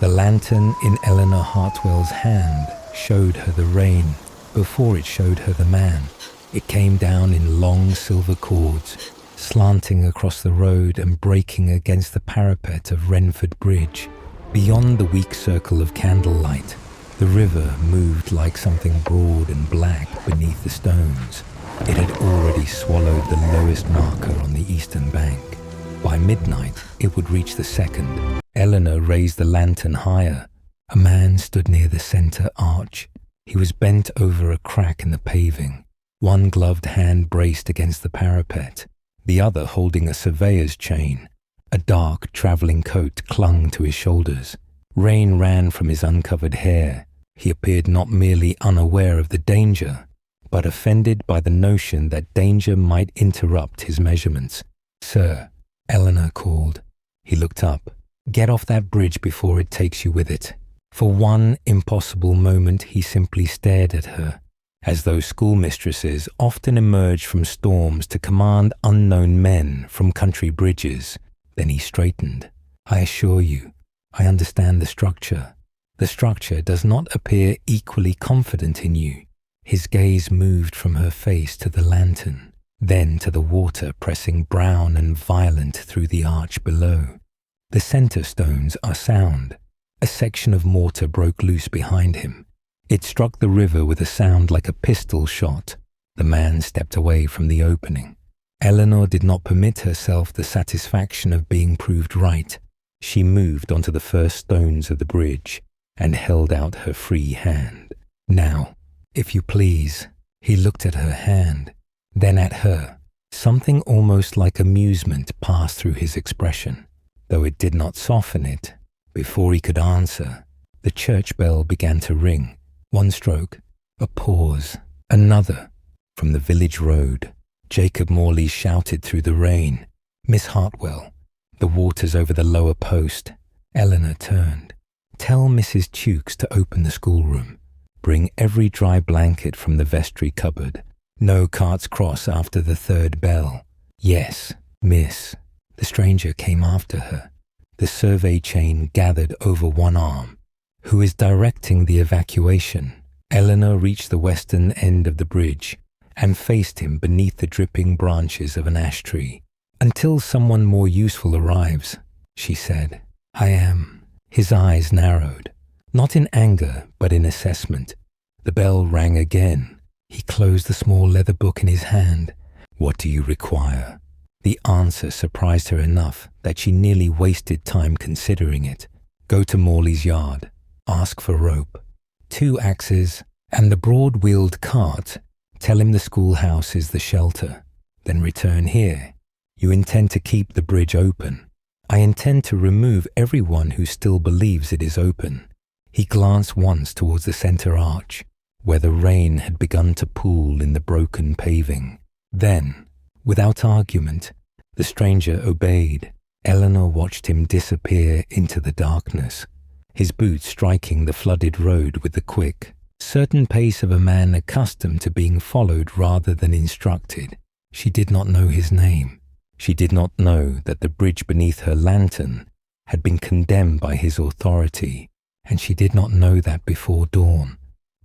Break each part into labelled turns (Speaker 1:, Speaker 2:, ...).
Speaker 1: The lantern in Eleanor Hartwell's hand showed her the rain before it showed her the man. It came down in long silver cords, slanting across the road and breaking against the parapet of Wrenford Bridge. Beyond the weak circle of candlelight, the river moved like something broad and black beneath the stones. It had already swallowed the lowest marker on the eastern bank. By midnight, it would reach the second. Eleanor raised the lantern higher. A man stood near the center arch. He was bent over a crack in the paving. One gloved hand braced against the parapet, the other holding a surveyor's chain. A dark travelling coat clung to his shoulders. Rain ran from his uncovered hair. He appeared not merely unaware of the danger, but offended by the notion that danger might interrupt his measurements. "Sir," Eleanor called. He looked up. "Get off that bridge before it takes you with it." For one impossible moment he simply stared at her, as though schoolmistresses often emerge from storms to command unknown men from country bridges. Then he straightened. "I assure you, I understand the structure. The structure does not appear equally confident in you." His gaze moved from her face to the lantern, then to the water pressing brown and violent through the arch below. "The center stones are sound." A section of mortar broke loose behind him. It struck the river with a sound like a pistol shot. The man stepped away from the opening. Eleanor did not permit herself the satisfaction of being proved right. She moved onto the first stones of the bridge and held out her free hand. "Now, if you please." He looked at her hand, then at her. Something almost like amusement passed through his expression, though it did not soften it. Before he could answer, the church bell began to ring. One stroke, a pause, another. From the village road, Jacob Morley shouted through the rain, "Miss Hartwell." The waters over the lower post. Eleanor turned. "Tell Mrs. Tukes to open the schoolroom. Bring every dry blanket from the vestry cupboard. No carts cross after the third bell." "Yes, miss." The stranger came after her. The survey chain gathered over one arm. "Who is directing the evacuation?" Eleanor reached the western end of the bridge and faced him beneath the dripping branches of an ash tree. "Until someone more useful arrives," she said. "I am." His eyes narrowed, not in anger, but in assessment. The bell rang again. He closed the small leather book in his hand. "What do you require?" The answer surprised her enough that she nearly wasted time considering it. "Go to Morley's yard. Ask for rope, 2 axes, and the broad-wheeled cart. Tell him the schoolhouse is the shelter. Then return here. You intend to keep the bridge open." "I intend to remove everyone who still believes it is open." He glanced once towards the center arch, where the rain had begun to pool in the broken paving. Then, without argument, the stranger obeyed. Eleanor watched him disappear into the darkness, his boots striking the flooded road with the quick, certain pace of a man accustomed to being followed rather than instructed. She did not know his name. She did not know that the bridge beneath her lantern had been condemned by his authority, and she did not know that before dawn.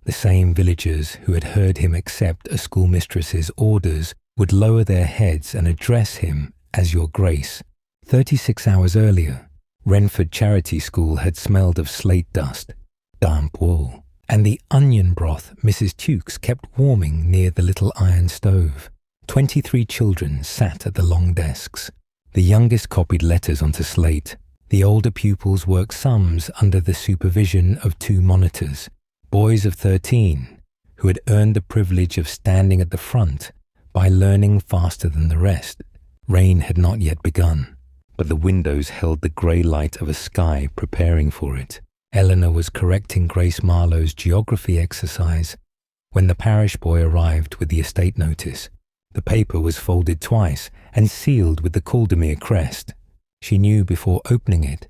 Speaker 1: The same villagers who had heard him accept a schoolmistress's orders would lower their heads and address him as Your Grace. 36 hours earlier, Wrenford Charity School had smelled of slate dust, damp wool, and the onion broth Mrs. Tukes kept warming near the little iron stove. 23 children sat at the long desks. The youngest copied letters onto slate. The older pupils worked sums under the supervision of 2 monitors, boys of 13, who had earned the privilege of standing at the front by learning faster than the rest. Rain had not yet begun, but the windows held the grey light of a sky preparing for it. Eleanor was correcting Grace Marlowe's geography exercise when the parish boy arrived with the estate notice. The paper was folded twice and sealed with the Caldermere crest. She knew before opening it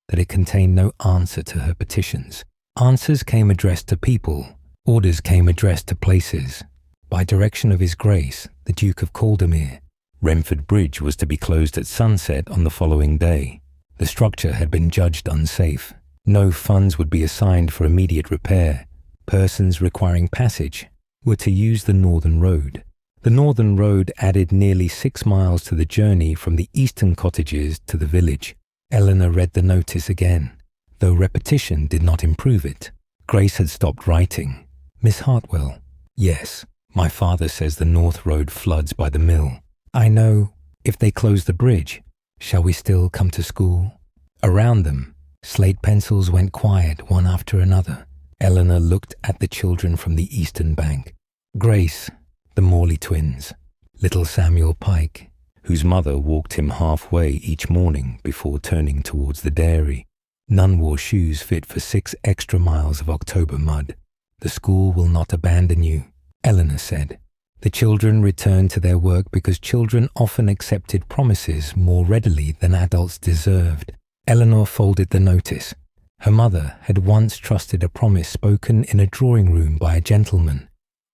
Speaker 1: that it contained no answer to her petitions. Answers came addressed to people, orders came addressed to places. By direction of His Grace, the Duke of Caldermere, Wrenford Bridge was to be closed at sunset on the following day. The structure had been judged unsafe. No funds would be assigned for immediate repair. Persons requiring passage were to use the northern road. The northern road added nearly 6 miles to the journey from the eastern cottages to the village. Eleanor read the notice again, though repetition did not improve it. Grace had stopped writing. Miss Hartwell. Yes, my father says the north road floods by the mill. I know. If they close the bridge, shall we still come to school? Around them, slate pencils went quiet one after another. Eleanor looked at the children from the eastern bank. Grace, the Morley twins, little Samuel Pike, whose mother walked him halfway each morning before turning towards the dairy. None wore shoes fit for 6 extra miles of October mud. The school will not abandon you, Eleanor said. The children returned to their work because children often accepted promises more readily than adults deserved. Eleanor folded the notice. Her mother had once trusted a promise spoken in a drawing room by a gentleman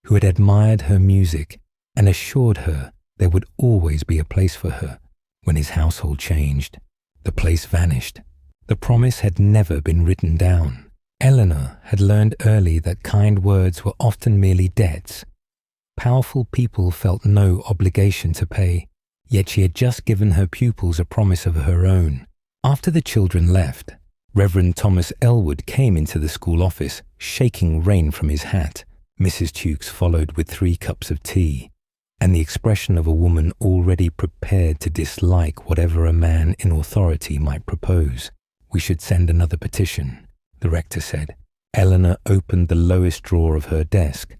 Speaker 1: who had admired her music and assured her there would always be a place for her. When his household changed, the place vanished. The promise had never been written down. Eleanor had learned early that kind words were often merely debts. Powerful people felt no obligation to pay, yet she had just given her pupils a promise of her own. After the children left, Reverend Thomas Elwood came into the school office, shaking rain from his hat. Mrs. Tukes followed with 3 cups of tea, and the expression of a woman already prepared to dislike whatever a man in authority might propose. We should send another petition, the rector said. Eleanor opened the lowest drawer of her desk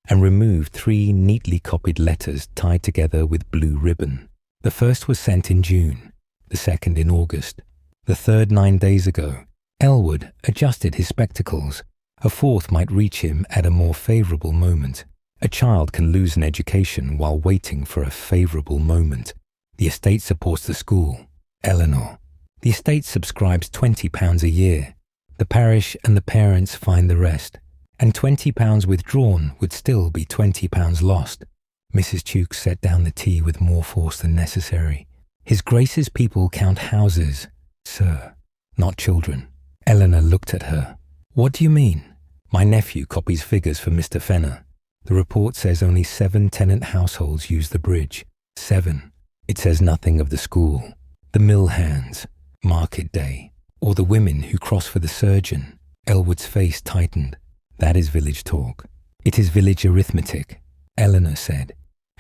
Speaker 1: and removed 3 neatly copied letters tied together with blue ribbon. The first was sent in June, the second in August, the third 9 days ago. Elwood adjusted his spectacles. A fourth might reach him at a more favourable moment. A child can lose an education while waiting for a favourable moment. The estate supports the school. Eleanor. The estate subscribes £20 a year. The parish and the parents find the rest, and £20 withdrawn would still be £20 lost. Mrs. Tukes set down the tea with more force than necessary. His Grace's people count houses, sir, not children. Eleanor looked at her. What do you mean? My nephew copies figures for Mr. Fenner. The report says only 7 tenant households use the bridge. 7. It says nothing of the school, the mill hands, market day, or the women who cross for the surgeon. Elwood's face tightened. That is village talk. It is village arithmetic, Eleanor said,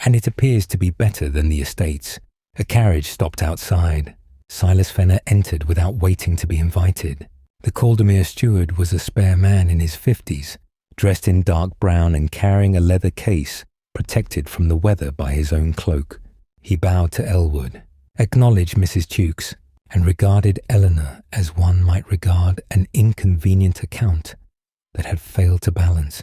Speaker 1: and it appears to be better than the estates. A carriage stopped outside. Silas Fenner entered without waiting to be invited. The Caldermere steward was a spare man in his 50s, dressed in dark brown and carrying a leather case, protected from the weather by his own cloak. He bowed to Elwood, acknowledged Mrs. Tukes, and regarded Eleanor as one might regard an inconvenient account that had failed to balance.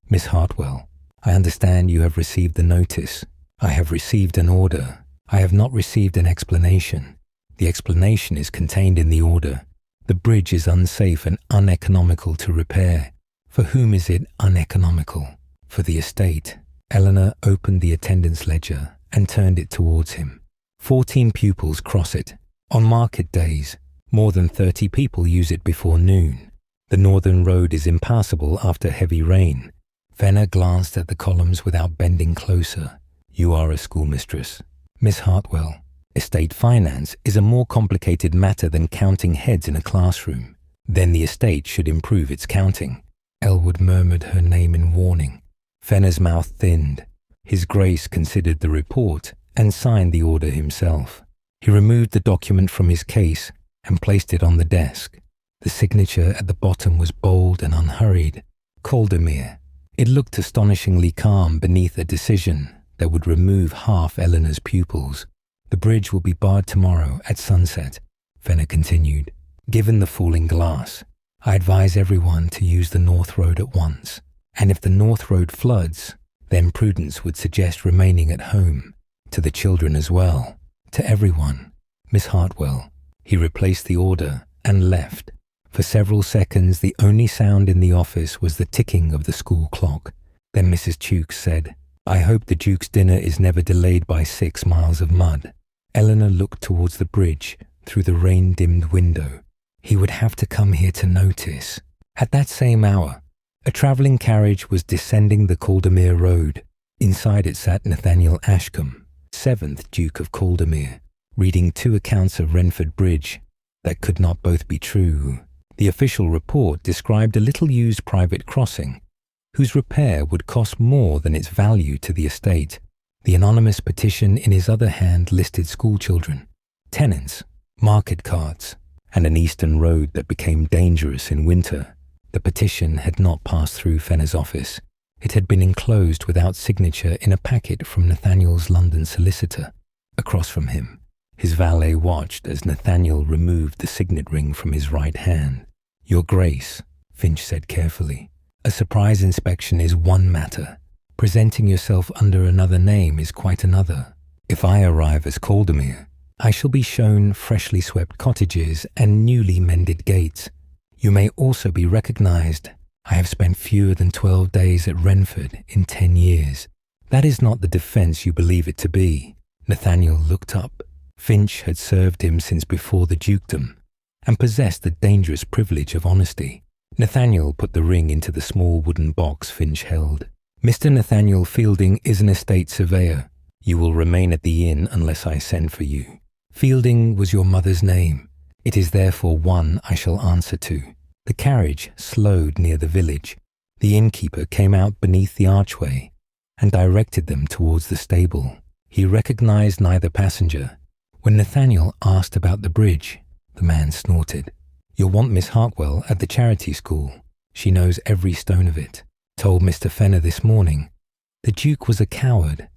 Speaker 1: Miss Hartwell, I understand you have received the notice. I have received an order. I have not received an explanation. The explanation is contained in the order. The bridge is unsafe and uneconomical to repair. For whom is it uneconomical? For the estate. Eleanor opened the attendance ledger and turned it towards him. 14 pupils cross it. On market days, more than 30 people use it before noon. The northern road is impassable after heavy rain. Fenner glanced at the columns without bending closer. You are a schoolmistress. Miss Hartwell, estate finance is a more complicated matter than counting heads in a classroom. Then the estate should improve its counting. Elwood murmured her name in warning. Fenner's mouth thinned. His Grace considered the report and signed the order himself. He removed the document from his case and placed it on the desk. The signature at the bottom was bold and unhurried. Caldermere. It looked astonishingly calm beneath a decision that would remove half Eleanor's pupils. The bridge will be barred tomorrow at sunset, Fenner continued. Given the falling glass, I advise everyone to use the North Road at once. And if the North Road floods, then prudence would suggest remaining at home. To the children as well. To everyone. Miss Hartwell. He replaced the order and left. For several seconds, the only sound in the office was the ticking of the school clock. Then Mrs. Tukes said, I hope the Duke's dinner is never delayed by 6 miles of mud. Eleanor looked towards the bridge through the rain-dimmed window. He would have to come here to notice. At that same hour, a travelling carriage was descending the Caldermere Road. Inside it sat Nathaniel Ashcombe, 7th Duke of Caldermere, reading 2 accounts of Wrenford Bridge that could not both be true. The official report described a little-used private crossing, whose repair would cost more than its value to the estate. The anonymous petition in his other hand listed schoolchildren, tenants, market carts, and an eastern road that became dangerous in winter. The petition had not passed through Fenner's office. It had been enclosed without signature in a packet from Nathaniel's London solicitor. Across from him, his valet watched as Nathaniel removed the signet ring from his right hand. "Your Grace," Finch said carefully, "a surprise inspection is one matter. Presenting yourself under another name is quite another. If I arrive as Caldermere, I shall be shown freshly swept cottages and newly mended gates. You may also be recognised. I have spent fewer than 12 days at Wrenford in 10 years. That is not the defence you believe it to be." Nathaniel looked up. Finch had served him since before the dukedom, and possessed the dangerous privilege of honesty. Nathaniel put the ring into the small wooden box Finch held. "Mr. Nathaniel Fielding is an estate surveyor. You will remain at the inn unless I send for you. Fielding was your mother's name. It is therefore one I shall answer to." The carriage slowed near the village. The innkeeper came out beneath the archway and directed them towards the stable. He recognised neither passenger. When Nathaniel asked about the bridge, the man snorted. "You'll want Miss Hartwell at the charity school. She knows every stone of it. Told Mr. Fenner this morning. The Duke was a coward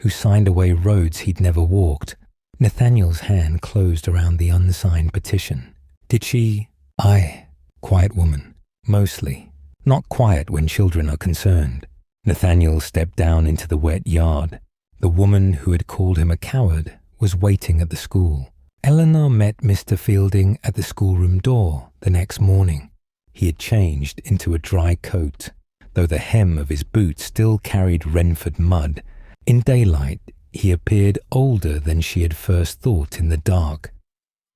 Speaker 1: who signed away roads he'd never walked." Nathaniel's hand closed around the unsigned petition. "Did she?" "Aye. Quiet woman. Mostly. Not quiet when children are concerned." Nathaniel stepped down into the wet yard. The woman who had called him a coward was waiting at the school. Eleanor met Mr. Fielding at the schoolroom door the next morning. He had changed into a dry coat, though the hem of his boot still carried Wrenford mud. In daylight, he appeared older than she had first thought in the dark,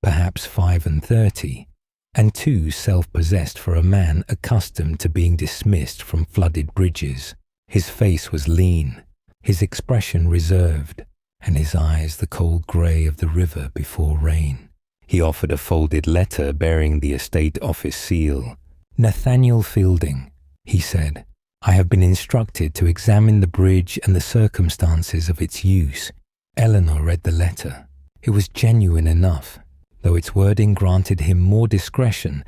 Speaker 1: perhaps 35, and too self-possessed for a man accustomed to being dismissed from flooded bridges. His face was lean, his expression reserved, and his eyes the cold grey of the river before rain. He offered a folded letter bearing the estate office seal. "Nathaniel Fielding," he said, "I have been instructed to examine the bridge and the circumstances of its use." Eleanor read the letter. It was genuine enough, though its wording granted him more discretion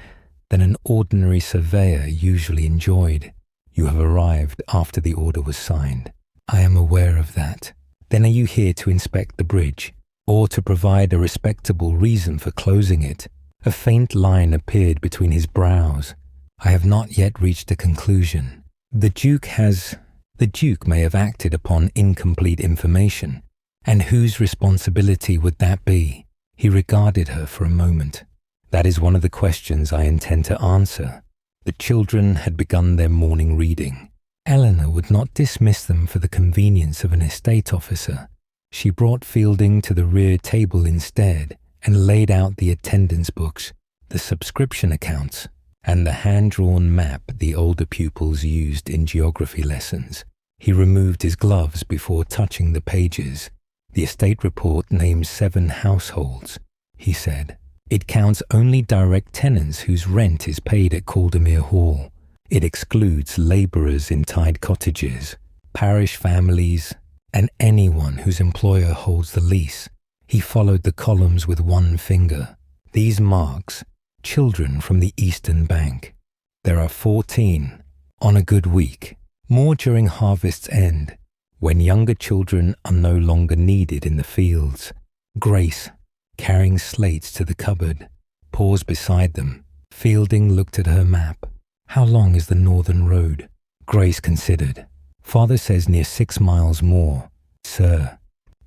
Speaker 1: than an ordinary surveyor usually enjoyed. "You have arrived after the order was signed. I am aware of that. Then are you here to inspect the bridge, or to provide a respectable reason for closing it?" A faint line appeared between his brows. "I have not yet reached a conclusion. The Duke may have acted upon incomplete information, and whose responsibility would that be?" He regarded her for a moment. "That is one of the questions I intend to answer." The children had begun their morning reading. Eleanor would not dismiss them for the convenience of an estate officer. She brought Fielding to the rear table instead and laid out the attendance books, the subscription accounts, and the hand-drawn map the older pupils used in geography lessons. He removed his gloves before touching the pages. "The estate report names 7 households," he said. "It counts only direct tenants whose rent is paid at Caldermere Hall. It excludes labourers in tied cottages, parish families, and anyone whose employer holds the lease." He followed the columns with one finger. "These marks children from the eastern bank. There are 14 on a good week, more during harvest's end, when younger children are no longer needed in the fields." Grace, carrying slates to the cupboard, paused beside them. Fielding looked at her map. "How long is the northern road?" Grace considered. "Father says near 6 miles more, sir,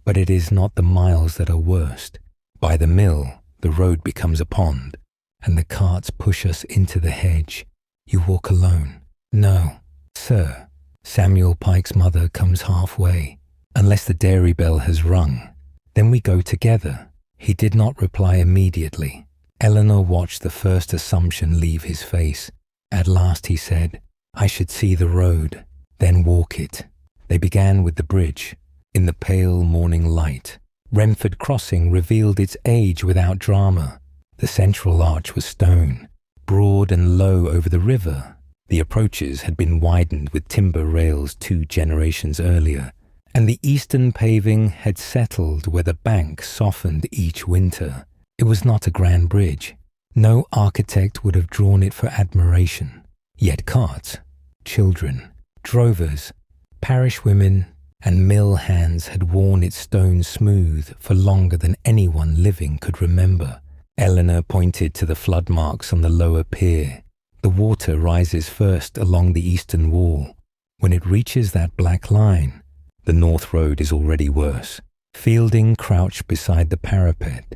Speaker 1: but it is not the miles that are worst. By the mill, the road becomes a pond, and the carts push us into the hedge. You walk alone." "No, sir. Samuel Pike's mother comes halfway, unless the dairy bell has rung. Then we go together." He did not reply immediately. Eleanor watched the first assumption leave his face. At last he said, "I should see the road, then walk it." They began with the bridge. In the pale morning light, Wrenford Crossing revealed its age without drama. The central arch was stone, broad and low over the river. The approaches had been widened with timber rails 2 generations earlier, and the eastern paving had settled where the bank softened each winter. It was not a grand bridge. No architect would have drawn it for admiration. Yet carts, children, drovers, parish women, and mill hands had worn its stone smooth for longer than anyone living could remember. Eleanor pointed to the flood marks on the lower pier. The water rises first along the eastern wall. When it reaches that black line, the north road is already worse. Fielding crouched beside the parapet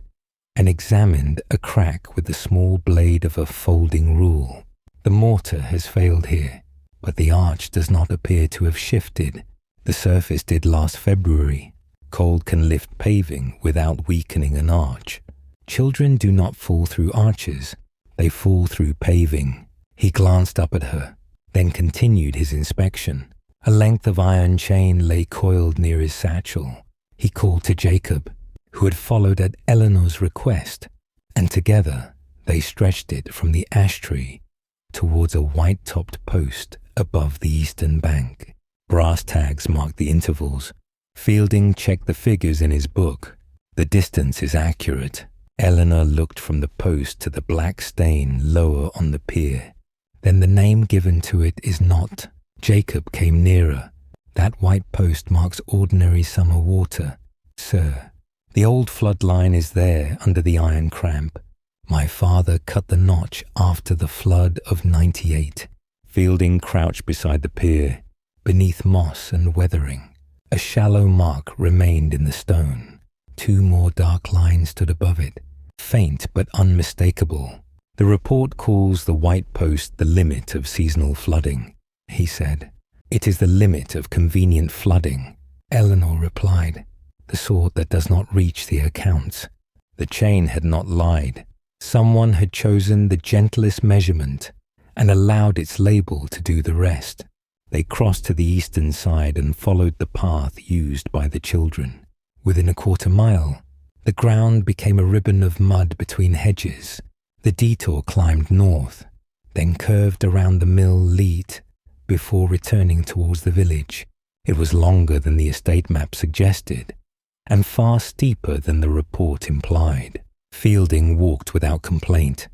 Speaker 1: and examined a crack with the small blade of a folding rule. The mortar has failed here, but the arch does not appear to have shifted. The surface did last February. Cold can lift paving without weakening an arch. Children do not fall through arches, they fall through paving. He glanced up at her, then continued his inspection. A length of iron chain lay coiled near his satchel. He called to Jacob, who had followed at Eleanor's request, and together they stretched it from the ash tree towards a white-topped post above the eastern bank. Brass tags marked the intervals. Fielding checked the figures in his book. The distance is accurate. Eleanor looked from the post to the black stain lower on the pier. Then the name given to it is not. Jacob came nearer. That white post marks ordinary summer water. Sir, the old flood line is there under the iron cramp. My father cut the notch after the flood of '98. Fielding crouched beside the pier, beneath moss and weathering. A shallow mark remained in the stone. 2 more dark lines stood above it, faint but unmistakable. The report calls the white post the limit of seasonal flooding, he said. It is the limit of convenient flooding, Eleanor replied, the sort that does not reach the accounts. The chain had not lied. Someone had chosen the gentlest measurement and allowed its label to do the rest. They crossed to the eastern side and followed the path used by the children. Within a quarter mile, the ground became a ribbon of mud between hedges. The detour climbed north, then curved around the mill lead before returning towards the village. It was longer than the estate map suggested, and far steeper than the report implied. Fielding walked without complaint,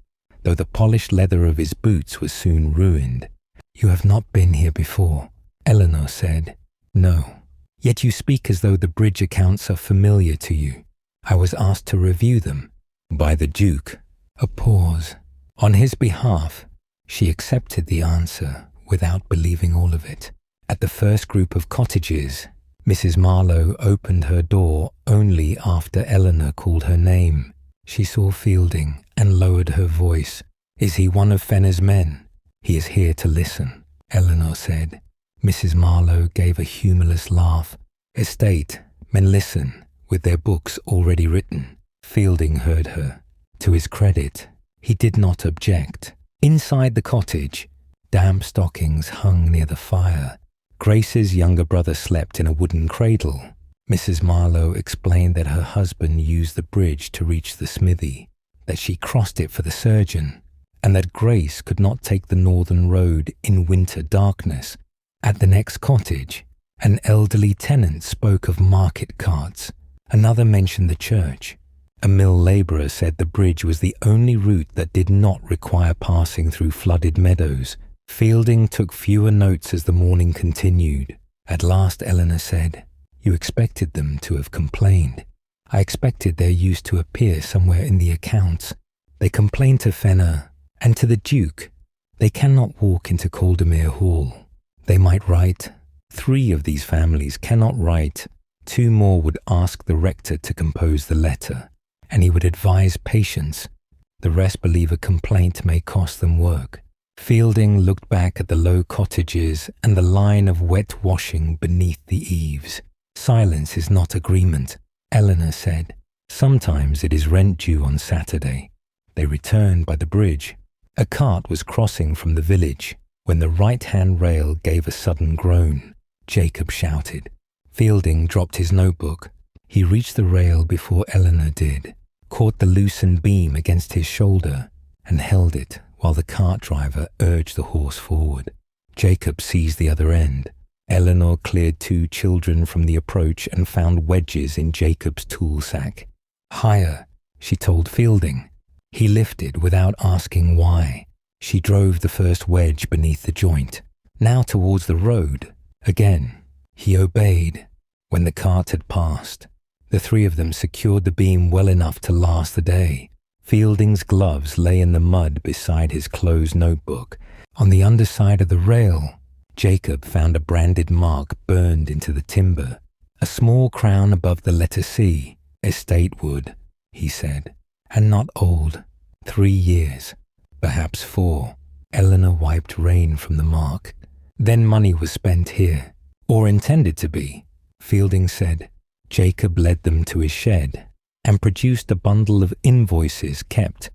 Speaker 1: though the polished leather of his boots was soon ruined. "You have not been here before," Eleanor said. "No. Yet you speak as though the bridge accounts are familiar to you. I was asked to review them." "By the Duke." A pause. On his behalf, she accepted the answer without believing all of it. At the first group of cottages, Mrs. Marlowe opened her door only after Eleanor called her name. She saw Fielding and lowered her voice. "Is he one of Fenner's men?" "He is here to listen," Eleanor said. Mrs. Marlowe gave a humorless laugh. "Estate men listen, with their books already written." Fielding heard her. To his credit, he did not object. Inside the cottage, damp stockings hung near the fire. Grace's younger brother slept in a wooden cradle. Mrs. Marlowe explained that her husband used the bridge to reach the smithy, that she crossed it for the surgeon, and that Grace could not take the northern road in winter darkness. At the next cottage, an elderly tenant spoke of market carts. Another mentioned the church. A mill labourer said the bridge was the only route that did not require passing through flooded meadows. Fielding took fewer notes as the morning continued. At last Eleanor said, "You expected them to have complained. I expected their use to appear somewhere in the accounts. They complained to Fenner and to the Duke. They cannot walk into Caldermere Hall. They might write. 3 of these families cannot write. 2 more would ask the rector to compose the letter, and he would advise patience. The rest believe a complaint may cost them work." Fielding looked back at the low cottages and the line of wet washing beneath the eaves. "Silence is not agreement," Eleanor said. "Sometimes it is rent due on Saturday, They returned by the bridge. A cart was crossing from the village when the right-hand rail gave a sudden groan. Jacob shouted. Fielding dropped his notebook. He reached the rail before Eleanor did, caught the loosened beam against his shoulder, and held it while the cart driver urged the horse forward. Jacob seized the other end. Eleanor cleared 2 children from the approach and found wedges in Jacob's tool sack. Higher, she told Fielding. He lifted without asking why. She drove the first wedge beneath the joint. Now towards the road. Again, he obeyed. When the cart had passed, the 3 of them secured the beam well enough to last the day. Fielding's gloves lay in the mud beside his closed notebook. On the underside of the rail, Jacob found a branded mark burned into the timber. A small crown above the letter C. Estate wood, he said. And not old. 3 years. Perhaps 4. Eleanor wiped rain from the mark. Then money was spent here. Or intended to be, Fielding said. Jacob led them to his shed and produced a bundle of invoices kept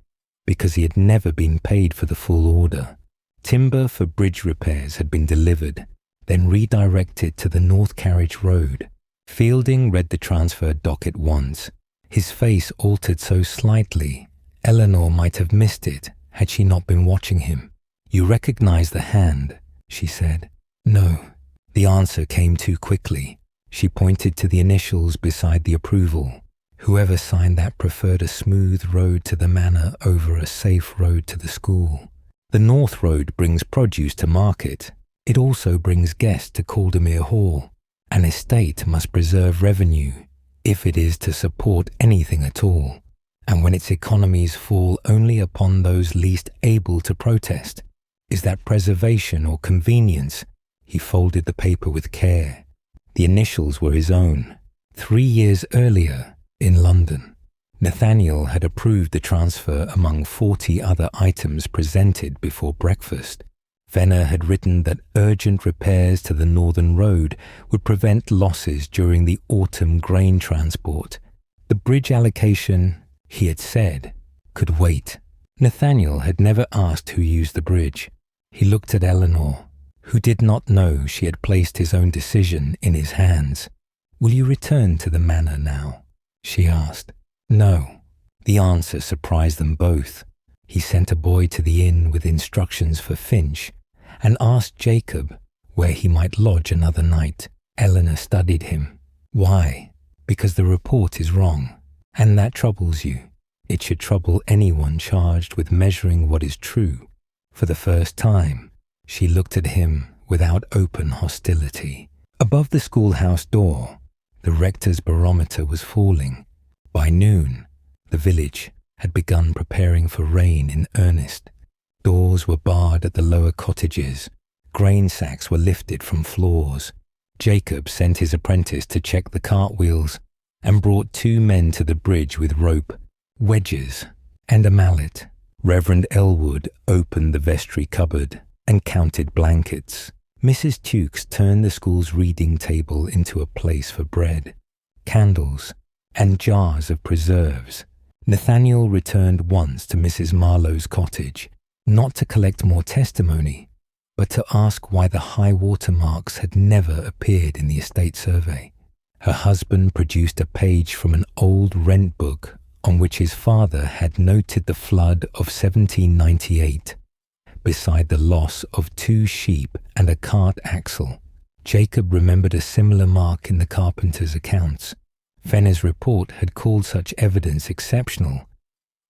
Speaker 1: because he had never been paid for the full order. Timber for bridge repairs had been delivered, then redirected to the North Carriage Road. Fielding read the transfer docket once. His face altered so slightly, Eleanor might have missed it had she not been watching him. "You recognize the hand," she said. "No." The answer came too quickly. She pointed to the initials beside the approval. Whoever signed that preferred a smooth road to the manor over a safe road to the school. The North Road brings produce to market. It also brings guests to Caldermere Hall. An estate must preserve revenue if it is to support anything at all, and when its economies fall only upon those least able to protest. Is that preservation or convenience? He folded the paper with care. The initials were his own. 3 years earlier, in London, Nathaniel had approved the transfer among 40 other items presented before breakfast. Venner had written that urgent repairs to the Northern Road would prevent losses during the autumn grain transport. The bridge allocation, he had said, could wait. Nathaniel had never asked who used the bridge. He looked at Eleanor, who did not know she had placed his own decision in his hands. "Will you return to the manor now?" she asked. No. The answer surprised them both. He sent a boy to the inn with instructions for Finch and asked Jacob where he might lodge another night. Eleanor studied him. "Why?" "Because the report is wrong, and that troubles you. It should trouble anyone charged with measuring what is true." For the first time, she looked at him without open hostility. Above the schoolhouse door, the rector's barometer was falling. By noon, the village had begun preparing for rain in earnest. Doors were barred at the lower cottages. Grain sacks were lifted from floors. Jacob sent his apprentice to check the cartwheels and brought 2 men to the bridge with rope, wedges, and a mallet. Reverend Elwood opened the vestry cupboard and counted blankets. Mrs. Tukes turned the school's reading table into a place for bread, candles, and jars of preserves. Nathaniel returned once to Mrs. Marlowe's cottage, not to collect more testimony, but to ask why the high water marks had never appeared in the estate survey. Her husband produced a page from an old rent book on which his father had noted the flood of 1798, beside the loss of 2 sheep and a cart axle. Jacob remembered a similar mark in the carpenter's accounts. Venner's report had called such evidence exceptional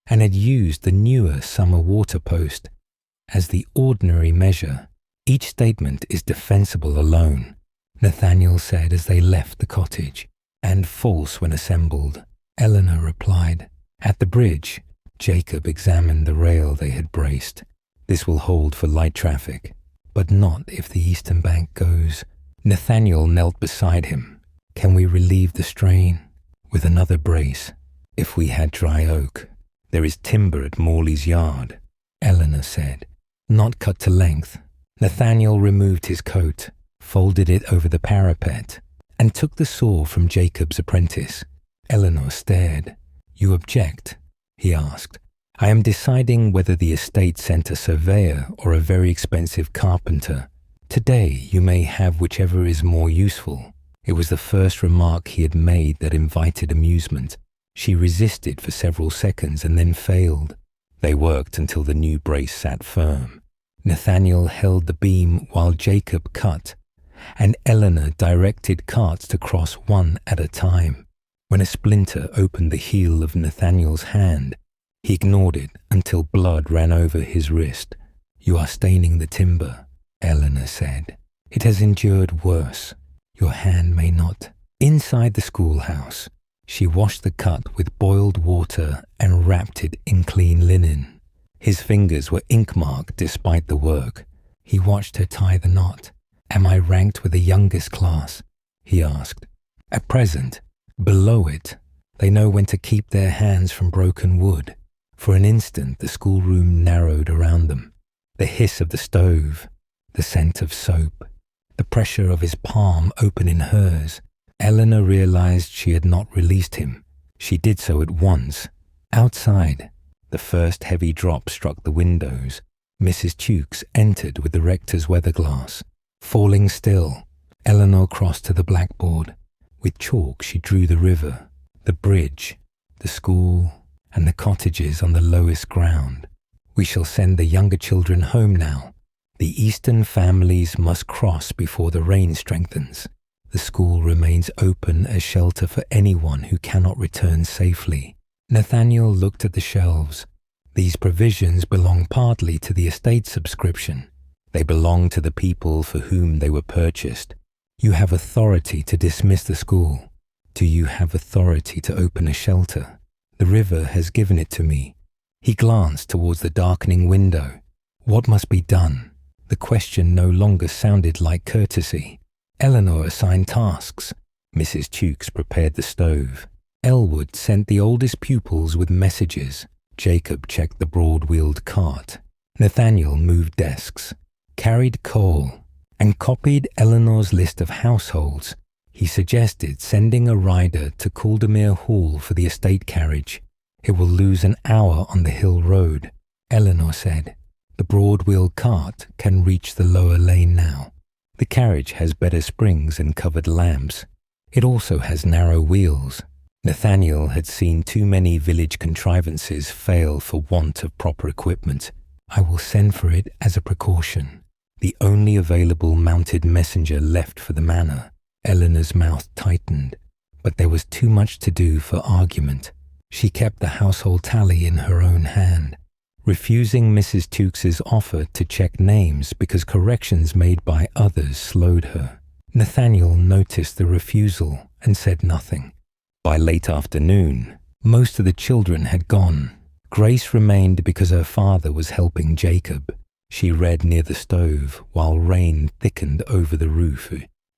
Speaker 1: and had used the newer summer water post as the ordinary measure. "Each statement is defensible alone," Nathaniel said as they left the cottage, "and false when assembled," Eleanor replied. At the bridge, Jacob examined the rail they had braced. "This will hold for light traffic, but not if the eastern bank goes." Nathaniel knelt beside him. "Can we relieve the strain with another brace? If we had dry oak. There is timber at Morley's yard," Eleanor said. "Not cut to length." Nathaniel removed his coat, folded it over the parapet, and took the saw from Jacob's apprentice. Eleanor stared. "You object?" he asked. I am deciding whether the estate sent a surveyor or a very expensive carpenter. Today you may have whichever is more useful." It was the first remark he had made that invited amusement. She resisted for several seconds and then failed. They worked until the new brace sat firm. Nathaniel held the beam while Jacob cut, and Eleanor directed carts to cross one at a time. When a splinter opened the heel of Nathaniel's hand, he ignored it until blood ran over his wrist. "You are staining the timber," Eleanor said. "It has endured worse. Your hand may not." Inside the schoolhouse, she washed the cut with boiled water and wrapped it in clean linen. His fingers were ink-marked despite the work. He watched her tie the knot. "Am I ranked with the youngest class?" he asked. "At present, below it, they know when to keep their hands from broken wood." For an instant, the schoolroom narrowed around them. The hiss of the stove, the scent of soap, the pressure of his palm open in hers. Eleanor realized she had not released him. She did so at once. Outside, the first heavy drop struck the windows. Mrs. Tukes entered with the rector's weatherglass. Falling still, Eleanor crossed to the blackboard. With chalk she drew the river, the bridge, the school, and the cottages on the lowest ground. "We shall send the younger children home now. The eastern families must cross before the rain strengthens. The school remains open as shelter for anyone who cannot return safely." Nathaniel looked at the shelves. These provisions belong partly to the estate subscription. They belong to the people for whom they were purchased. "You have authority to dismiss the school. Do you have authority to open a shelter? The river has given it to me." He glanced towards the darkening window. What must be done? The question no longer sounded like courtesy. Eleanor assigned tasks. Mrs. Tukes prepared the stove. Elwood sent the oldest pupils with messages. Jacob checked the broad-wheeled cart. Nathaniel moved desks, carried coal, and copied Eleanor's list of households. He suggested sending a rider to Caldermere Hall for the estate carriage. "It will lose an hour on the hill road," Eleanor said. "The broad-wheeled cart can reach the lower lane now. The carriage has better springs and covered lamps. It also has narrow wheels." Nathaniel had seen too many village contrivances fail for want of proper equipment. "I will send for it as a precaution." The only available mounted messenger left for the manor. Eleanor's mouth tightened, but there was too much to do for argument. She kept the household tally in her own hand, refusing Mrs. Tukes's offer to check names because corrections made by others slowed her. Nathaniel noticed the refusal and said nothing. By late afternoon, most of the children had gone. Grace remained because her father was helping Jacob. She read near the stove while rain thickened over the roof.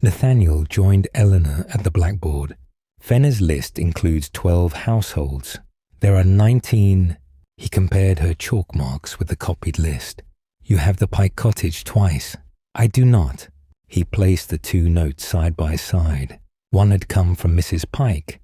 Speaker 1: Nathaniel joined Eleanor at the blackboard. "Fenner's list includes 12 households. There are 19. He compared her chalk marks with the copied list. "You have the Pike cottage twice." "I do not." He placed the two notes side by side. One had come from Mrs. Pike,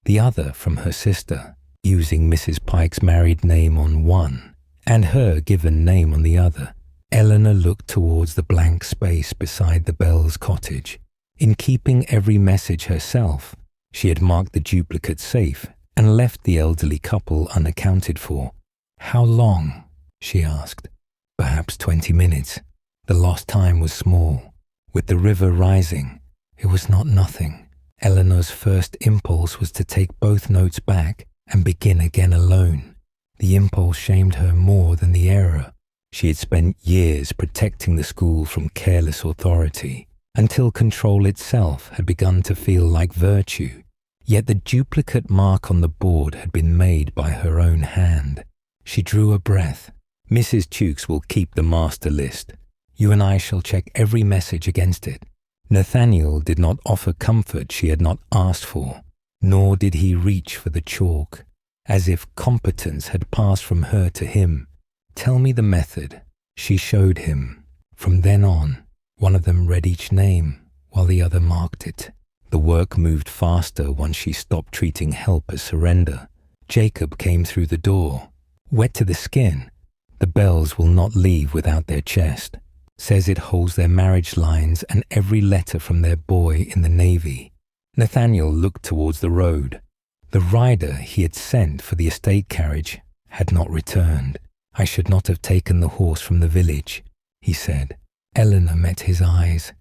Speaker 1: the other from her sister, using Mrs. Pike's married name on one and her given name on the other. Eleanor looked towards the blank space beside the Bells' cottage. In keeping every message herself, she had marked the duplicate safe and left the elderly couple unaccounted for. "How long?" she asked. "Perhaps 20 minutes. The lost time was small. With the river rising, it was not nothing." Eleanor's first impulse was to take both notes back and begin again alone. The impulse shamed her more than the error. She had spent years protecting the school from careless authority, until control itself had begun to feel like virtue. Yet the duplicate mark on the board had been made by her own hand. She drew a breath. "Mrs. Tukes will keep the master list. You and I shall check every message against it." Nathaniel did not offer comfort she had not asked for, nor did he reach for the chalk, as if competence had passed from her to him. "Tell me the method." She showed him. From then on, one of them read each name, while the other marked it. The work moved faster once she stopped treating help as surrender. Jacob came through the door. Wet to the skin. The bells will not leave without their chest. Says it holds their marriage lines and every letter from their boy in the Navy. Nathaniel looked towards the road. The rider he had sent for the estate carriage had not returned. I should not have taken the horse from the village, he said. Eleanor met his eyes.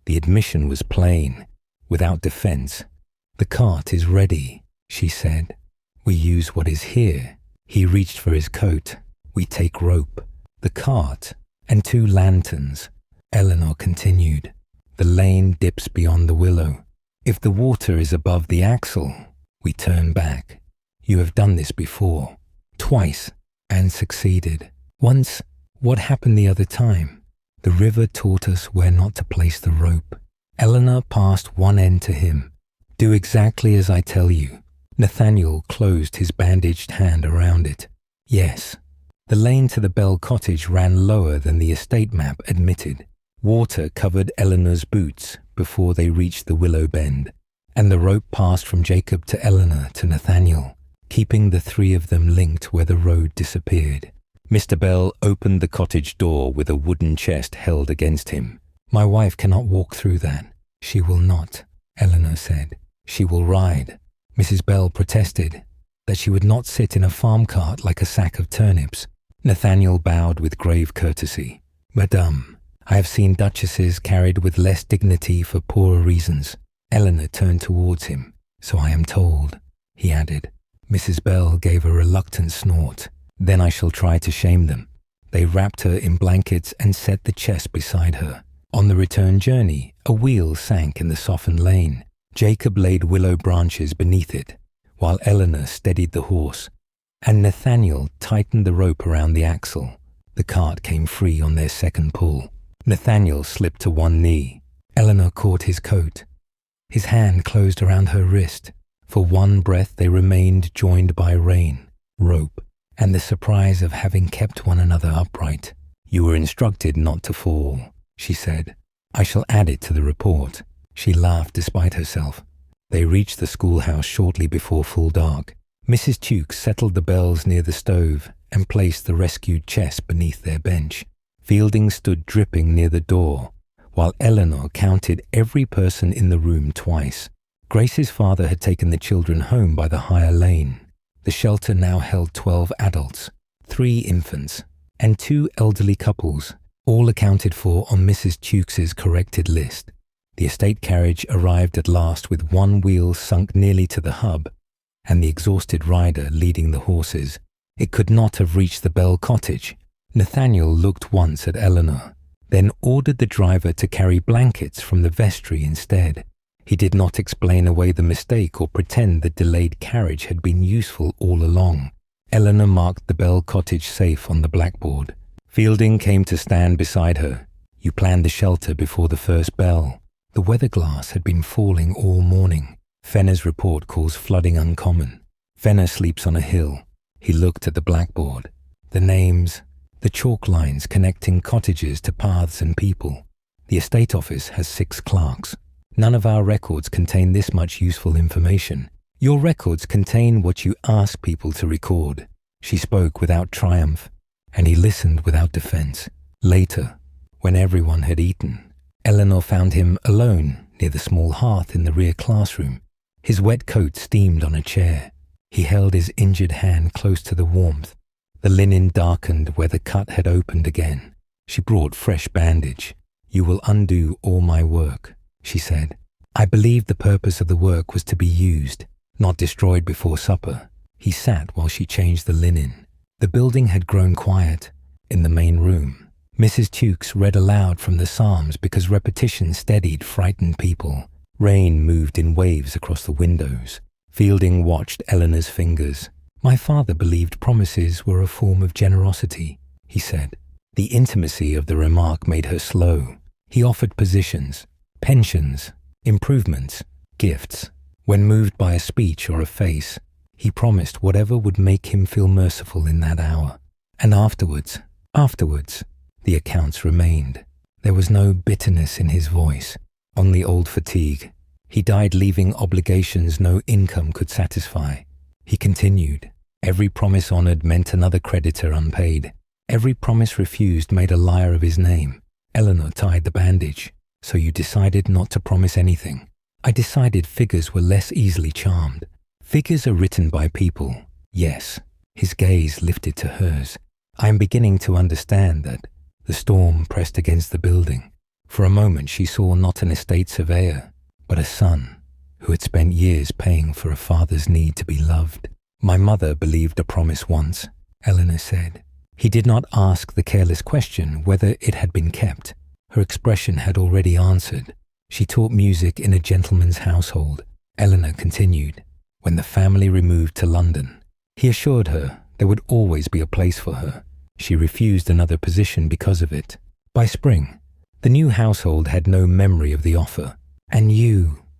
Speaker 1: The admission was plain, without defence. The cart is ready, she said. We use what is here. He reached for his coat. We take rope, the cart, and 2 lanterns. Eleanor continued. The lane dips beyond the willow. If the water is above the axle, we turn back. You have done this before. Twice, and succeeded. Once, what happened the other time? The river taught us where not to place the rope. Eleanor passed one end to him. Do exactly as I tell you. Nathaniel closed his bandaged hand around it. Yes. The lane to the Bell cottage ran lower than the estate map admitted. Water covered Eleanor's boots before they reached the willow bend, and the rope passed from Jacob to Eleanor to Nathaniel, keeping the 3 of them linked where the road disappeared. Mr. Bell opened the cottage door with a wooden chest held against him. My wife cannot walk through that. She will not, Eleanor said. She will ride. Mrs. Bell protested that she would not sit in a farm cart like a sack of turnips. Nathaniel bowed with grave courtesy. Madame, I have seen duchesses carried with less dignity for poorer reasons. Eleanor turned towards him. So I am told, he added. Mrs. Bell gave a reluctant snort. Then I shall try to shame them. They wrapped her in blankets and set the chest beside her. On the return journey, a wheel sank in the softened lane. Jacob laid willow branches beneath it, while Eleanor steadied the horse, and Nathaniel tightened the rope around the axle. The cart came free on their second pull. Nathaniel slipped to one knee. Eleanor caught his coat. His hand closed around her wrist. For one breath they remained joined by rein, rope, and the surprise of having kept one another upright. You were instructed not to fall, she said. I shall add it to the report. She laughed despite herself. They reached the schoolhouse shortly before full dark. Mrs. Tukes settled the bells near the stove and placed the rescued chest beneath their bench. Fielding stood dripping near the door, while Eleanor counted every person in the room twice. Grace's father had taken the children home by the higher lane. The shelter now held 12 adults, 3 infants, and 2 elderly couples, all accounted for on Mrs. Tukes's corrected list. The estate carriage arrived at last with one wheel sunk nearly to the hub, and the exhausted rider leading the horses. It could not have reached the Bell cottage. Nathaniel looked once at Eleanor, then ordered the driver to carry blankets from the vestry instead. He did not explain away the mistake or pretend the delayed carriage had been useful all along. Eleanor marked the Bell cottage safe on the blackboard. Fielding came to stand beside her. You planned the shelter before the first bell. The weather glass had been falling all morning. Fenner's report calls flooding uncommon. Fenner sleeps on a hill. He looked at the blackboard. The names, the chalk lines connecting cottages to paths and people. The estate office has 6 clerks. None of our records contain this much useful information. Your records contain what you ask people to record. She spoke without triumph, and he listened without defense. Later, when everyone had eaten, Eleanor found him alone near the small hearth in the rear classroom. His wet coat steamed on a chair. He held his injured hand close to the warmth. The linen darkened where the cut had opened again. She brought fresh bandage. You will undo all my work, she said. I believed the purpose of the work was to be used, not destroyed before supper. He sat while she changed the linen. The building had grown quiet. In the main room, Mrs. Tukes read aloud from the Psalms because repetition steadied frightened people. Rain moved in waves across the windows. Fielding watched Eleanor's fingers. My father believed promises were a form of generosity, he said. The intimacy of the remark made her slow. He offered positions, pensions, improvements, gifts. When moved by a speech or a face, he promised whatever would make him feel merciful in that hour. And afterwards, the accounts remained. There was no bitterness in his voice, only old fatigue. He died leaving obligations no income could satisfy. He continued, Every promise honored meant another creditor unpaid. Every promise refused made a liar of his name. Eleanor tied the bandage. So you decided not to promise anything. I decided figures were less easily charmed. Figures are written by people. Yes. His gaze lifted to hers. I am beginning to understand that. The storm pressed against the building. For a moment she saw not an estate surveyor, but a son who had spent years paying for a father's need to be loved. My mother believed a promise once, Eleanor said. He did not ask the careless question whether it had been kept. Her expression had already answered. She taught music in a gentleman's household. Eleanor continued. When the family removed to London, he assured her there would always be a place for her. She refused another position because of it. By spring, the new household had no memory of the offer. And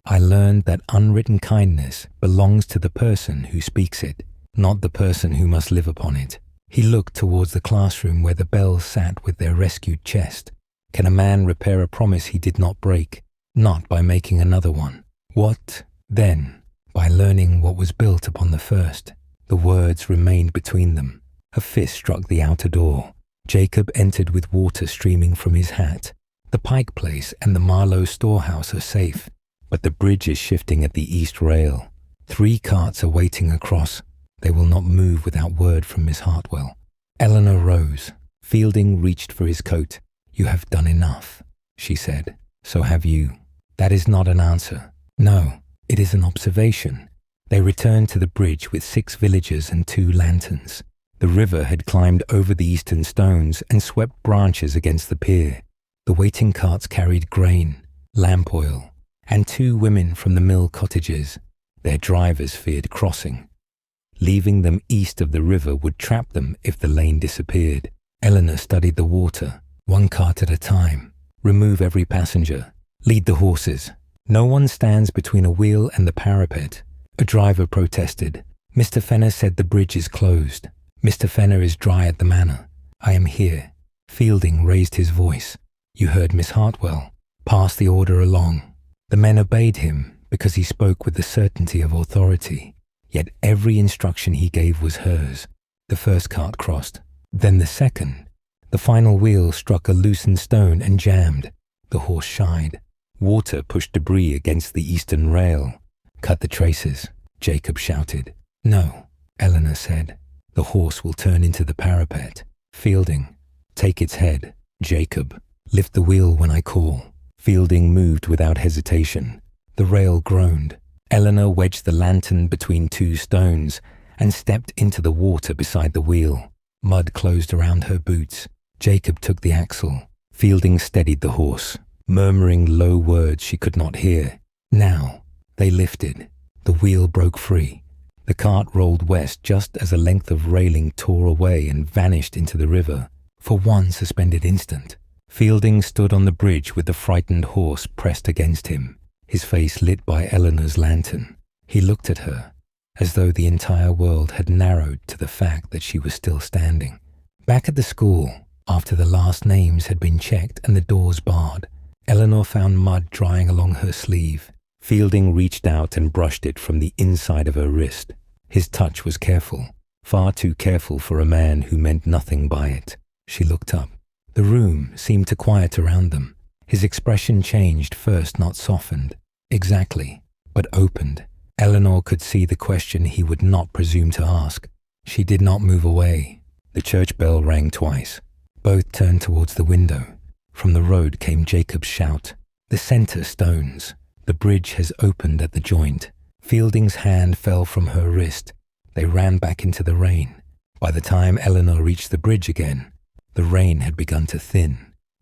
Speaker 1: I learned that unwritten kindness belongs to the person who speaks it, not the person who must live upon it. He looked towards the classroom where the bells sat with their rescued chest. Can a man repair a promise he did not break? Not by making another one. What, then? By learning what was built upon the first. The words remained between them. A fist struck the outer door. Jacob entered with water streaming from his hat. The Pike Place and the Marlowe storehouse are safe, but the bridge is shifting at the east rail. 3 carts are waiting across. They will not move without word from Miss Hartwell. Eleanor rose. Fielding reached for his coat. You have done enough, she said. So have you. That is not an answer. No, it is an observation. They returned to the bridge with 6 villagers and 2 lanterns. The river had climbed over the eastern stones and swept branches against the pier. The waiting carts carried grain, lamp oil, and 2 women from the mill cottages. Their drivers feared crossing. Leaving them east of the river would trap them if the lane disappeared. Eleanor studied the water, 1 cart at a time. Remove every passenger. Lead the horses. No one stands between a wheel and the parapet. A driver protested. Mr. Fenner said the bridge is closed. Mr. Fenner is dry at the manor. I am here. Fielding raised his voice. You heard Miss Hartwell. Pass the order along. The men obeyed him because he spoke with the certainty of authority. Yet every instruction he gave was hers. The first cart crossed. Then the second. The final wheel struck a loosened stone and jammed. The horse shied. Water pushed debris against the eastern rail. Cut the traces, Jacob shouted. No, Eleanor said. The horse will turn into the parapet. Fielding, take its head. Jacob, lift the wheel when I call. Fielding moved without hesitation. The rail groaned. Eleanor wedged the lantern between 2 stones and stepped into the water beside the wheel. Mud closed around her boots. Jacob took the axle. Fielding steadied the horse, murmuring low words she could not hear. Now, they lifted. The wheel broke free. The cart rolled west just as a length of railing tore away and vanished into the river. For one suspended instant, Fielding stood on the bridge with the frightened horse pressed against him, his face lit by Eleanor's lantern. He looked at her, as though the entire world had narrowed to the fact that she was still standing. Back at the school, after the last names had been checked and the doors barred, Eleanor found mud drying along her sleeve. Fielding reached out and brushed it from the inside of her wrist. His touch was careful, far too careful for a man who meant nothing by it. She looked up. The room seemed to quiet around them. His expression changed, first not softened, exactly, but opened. Eleanor could see the question he would not presume to ask. She did not move away. The church bell rang twice. Both turned towards the window. From the road came Jacob's shout. The center stones. The bridge has opened at the joint. Fielding's hand fell from her wrist. They ran back into the rain. By the time Eleanor reached the bridge again, the rain had begun to thin,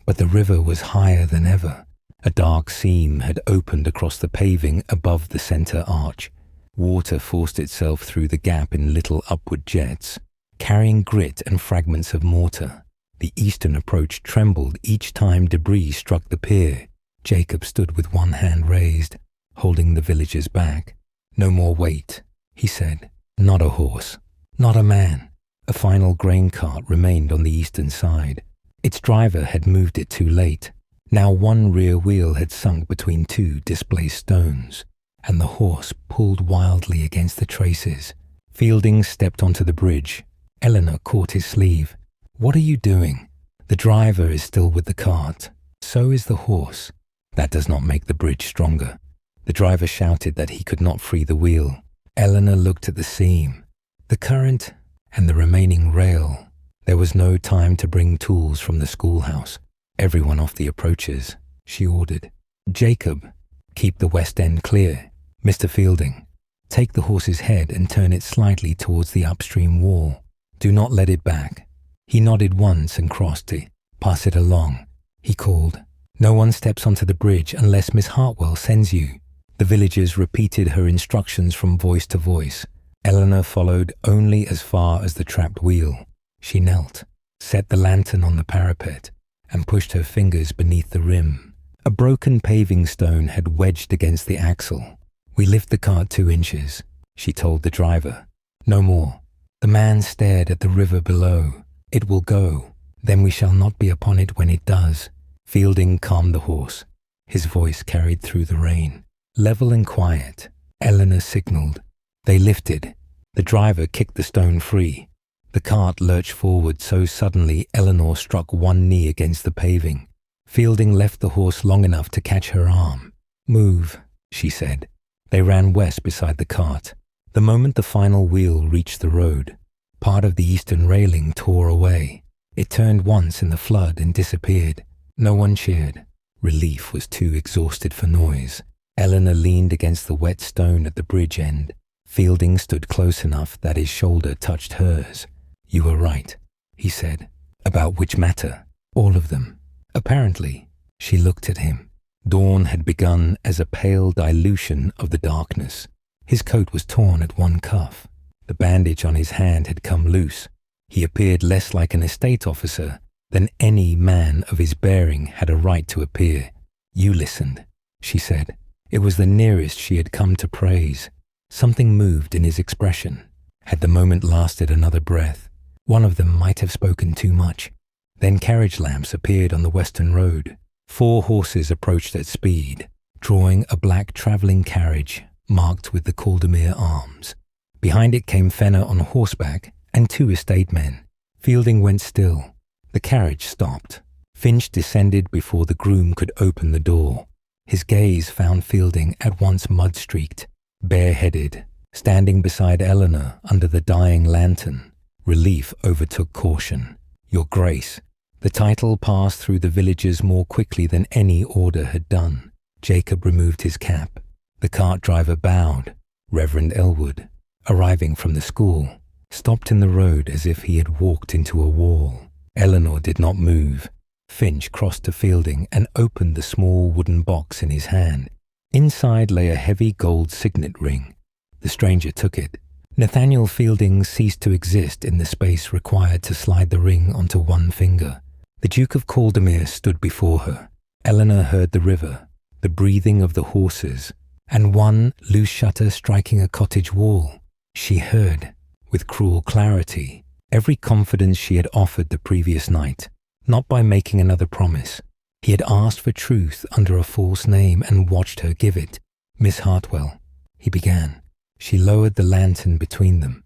Speaker 1: but the river was higher than ever. A dark seam had opened across the paving above the center arch. Water forced itself through the gap in little upward jets, carrying grit and fragments of mortar. The eastern approach trembled each time debris struck the pier. Jacob stood with one hand raised, holding the villagers back. No more weight, he said. Not a horse, not a man. A final grain cart remained on the eastern side. Its driver had moved it too late. Now one rear wheel had sunk between 2 displaced stones, and the horse pulled wildly against the traces. Fielding stepped onto the bridge. Eleanor caught his sleeve. "What are you doing? The driver is still with the cart. So is the horse. That does not make the bridge stronger." The driver shouted that he could not free the wheel. Eleanor looked at the seam, the current, and the remaining rail. There was no time to bring tools from the schoolhouse. "Everyone off the approaches," she ordered. "Jacob, keep the west end clear. Mr. Fielding, take the horse's head and turn it slightly towards the upstream wall. Do not let it back." He nodded once and crossed it. "Pass it along," he called. "No one steps onto the bridge unless Miss Hartwell sends you." The villagers repeated her instructions from voice to voice. Eleanor followed only as far as the trapped wheel. She knelt, set the lantern on the parapet, and pushed her fingers beneath the rim. A broken paving stone had wedged against the axle. "We lift the cart 2 inches, she told the driver. "No more." The man stared at the river below. "It will go. Then we shall not be upon it when it does." Fielding calmed the horse. His voice carried through the rain. Level and quiet, Eleanor signaled. They lifted. The driver kicked the stone free. The cart lurched forward so suddenly Eleanor struck one knee against the paving. Fielding left the horse long enough to catch her arm. "Move," she said. They ran west beside the cart. The moment the final wheel reached the road, part of the eastern railing tore away. It turned once in the flood and disappeared. No one cheered. Relief was too exhausted for noise. Eleanor leaned against the wet stone at the bridge end. Fielding stood close enough that his shoulder touched hers. "You were right," he said. "About which matter?" "All of them." Apparently, she looked at him. Dawn had begun as a pale dilution of the darkness. His coat was torn at one cuff. The bandage on his hand had come loose. He appeared less like an estate officer than any man of his bearing had a right to appear. "You listened," she said. It was the nearest she had come to praise. Something moved in his expression. Had the moment lasted another breath, one of them might have spoken too much. Then carriage lamps appeared on the western road. 4 horses approached at speed, drawing a black travelling carriage marked with the Caldemere arms. Behind it came Fenner on horseback and 2 estate men. Fielding went still. The carriage stopped. Finch descended before the groom could open the door. His gaze found Fielding at once mud-streaked, bareheaded, standing beside Eleanor under the dying lantern. Relief overtook caution. "Your Grace." The title passed through the villagers more quickly than any order had done. Jacob removed his cap. The cart driver bowed. Reverend Elwood, arriving from the school, stopped in the road as if he had walked into a wall. Eleanor did not move. Finch crossed to Fielding and opened the small wooden box in his hand. Inside lay a heavy gold signet ring. The stranger took it. Nathaniel Fielding ceased to exist in the space required to slide the ring onto one finger. The Duke of Caldemere stood before her. Eleanor heard the river, the breathing of the horses, and one loose shutter striking a cottage wall. She heard, with cruel clarity, every confidence she had offered the previous night, not by making another promise. He had asked for truth under a false name and watched her give it. "Miss Hartwell," he began. She lowered the lantern between them.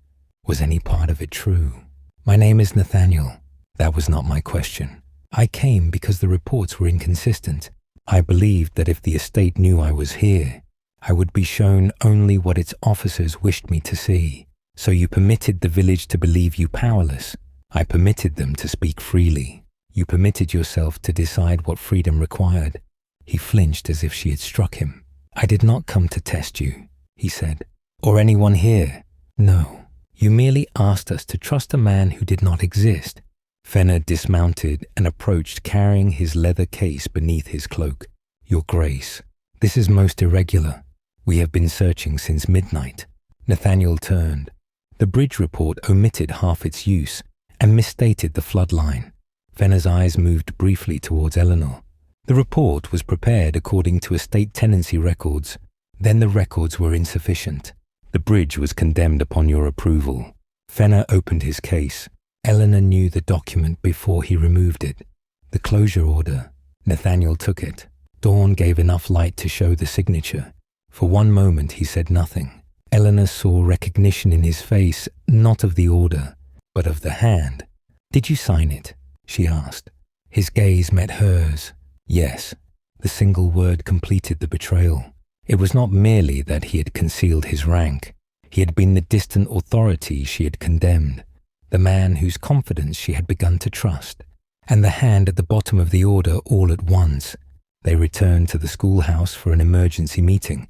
Speaker 1: Was any part of it true? "My name is Nathaniel." That was not my question. "I came because the reports were inconsistent. I believed that if the estate knew I was here, I would be shown only what its officers wished me to see. So you permitted the village to believe you powerless. I permitted them to speak freely. You permitted yourself to decide what freedom required." He flinched as if she had struck him. "I did not come to test you," he said. "Or anyone here. No, you merely asked us to trust a man who did not exist." Fenner dismounted and approached carrying his leather case beneath his cloak. "Your Grace, this is most irregular. We have been searching since midnight." Nathaniel turned. The bridge report omitted half its use and misstated the flood line. Fenner's eyes moved briefly towards Eleanor. The report was prepared according to estate tenancy records. Then the records were insufficient. The bridge was condemned upon your approval. Fenner opened his case. Eleanor knew the document before he removed it. The closure order. Nathaniel took it. Dawn gave enough light to show the signature. For one moment he said nothing. Eleanor saw recognition in his face, not of the order, but of the hand. "Did you sign it?" she asked. His gaze met hers. Yes. The single word completed the betrayal. It was not merely that he had concealed his rank. He had been the distant authority she had condemned, the man whose confidence she had begun to trust, and the hand at the bottom of the order all at once. They returned to the schoolhouse for an emergency meeting.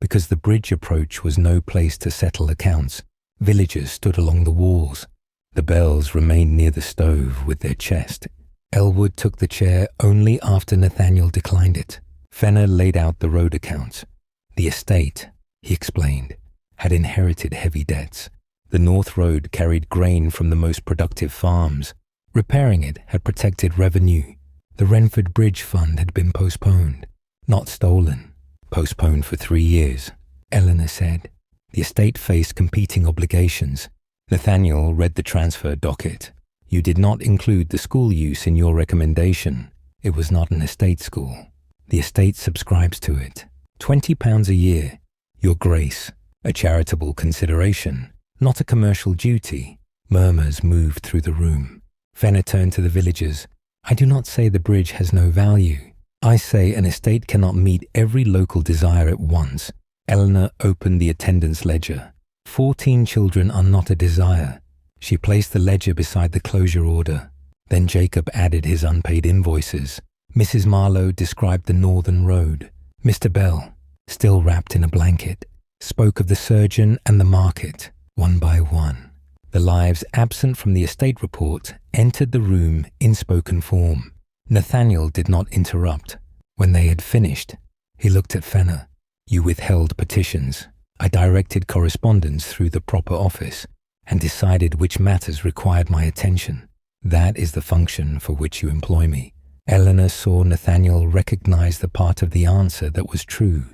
Speaker 1: Because the bridge approach was no place to settle accounts, villagers stood along the walls. The Bells remained near the stove with their chest. Elwood took the chair only after Nathaniel declined it. Fenner laid out the road accounts. The estate, he explained, had inherited heavy debts. The North Road carried grain from the most productive farms. Repairing it had protected revenue. The Wrenford Bridge fund had been postponed, not stolen. Postponed for 3 years, Eleanor said. The estate faced competing obligations. Nathaniel read the transfer docket. You did not include the school use in your recommendation. It was not an estate school. The estate subscribes to it. £20 a year. Your Grace. A charitable consideration, not a commercial duty. Murmurs moved through the room. Fenner turned to the villagers. I do not say the bridge has no value. I say an estate cannot meet every local desire at once. Eleanor opened the attendance ledger. 14 children are not a desire. She placed the ledger beside the closure order. Then Jacob added his unpaid invoices. Mrs. Marlowe described the northern road. Mr. Bell, still wrapped in a blanket, spoke of the surgeon and the market, one by one. The lives absent from the estate report entered the room in spoken form. Nathaniel did not interrupt. When they had finished, he looked at Fenner. You withheld petitions. I directed correspondence through the proper office and decided which matters required my attention. That is the function for which you employ me. Eleanor saw Nathaniel recognize the part of the answer that was true.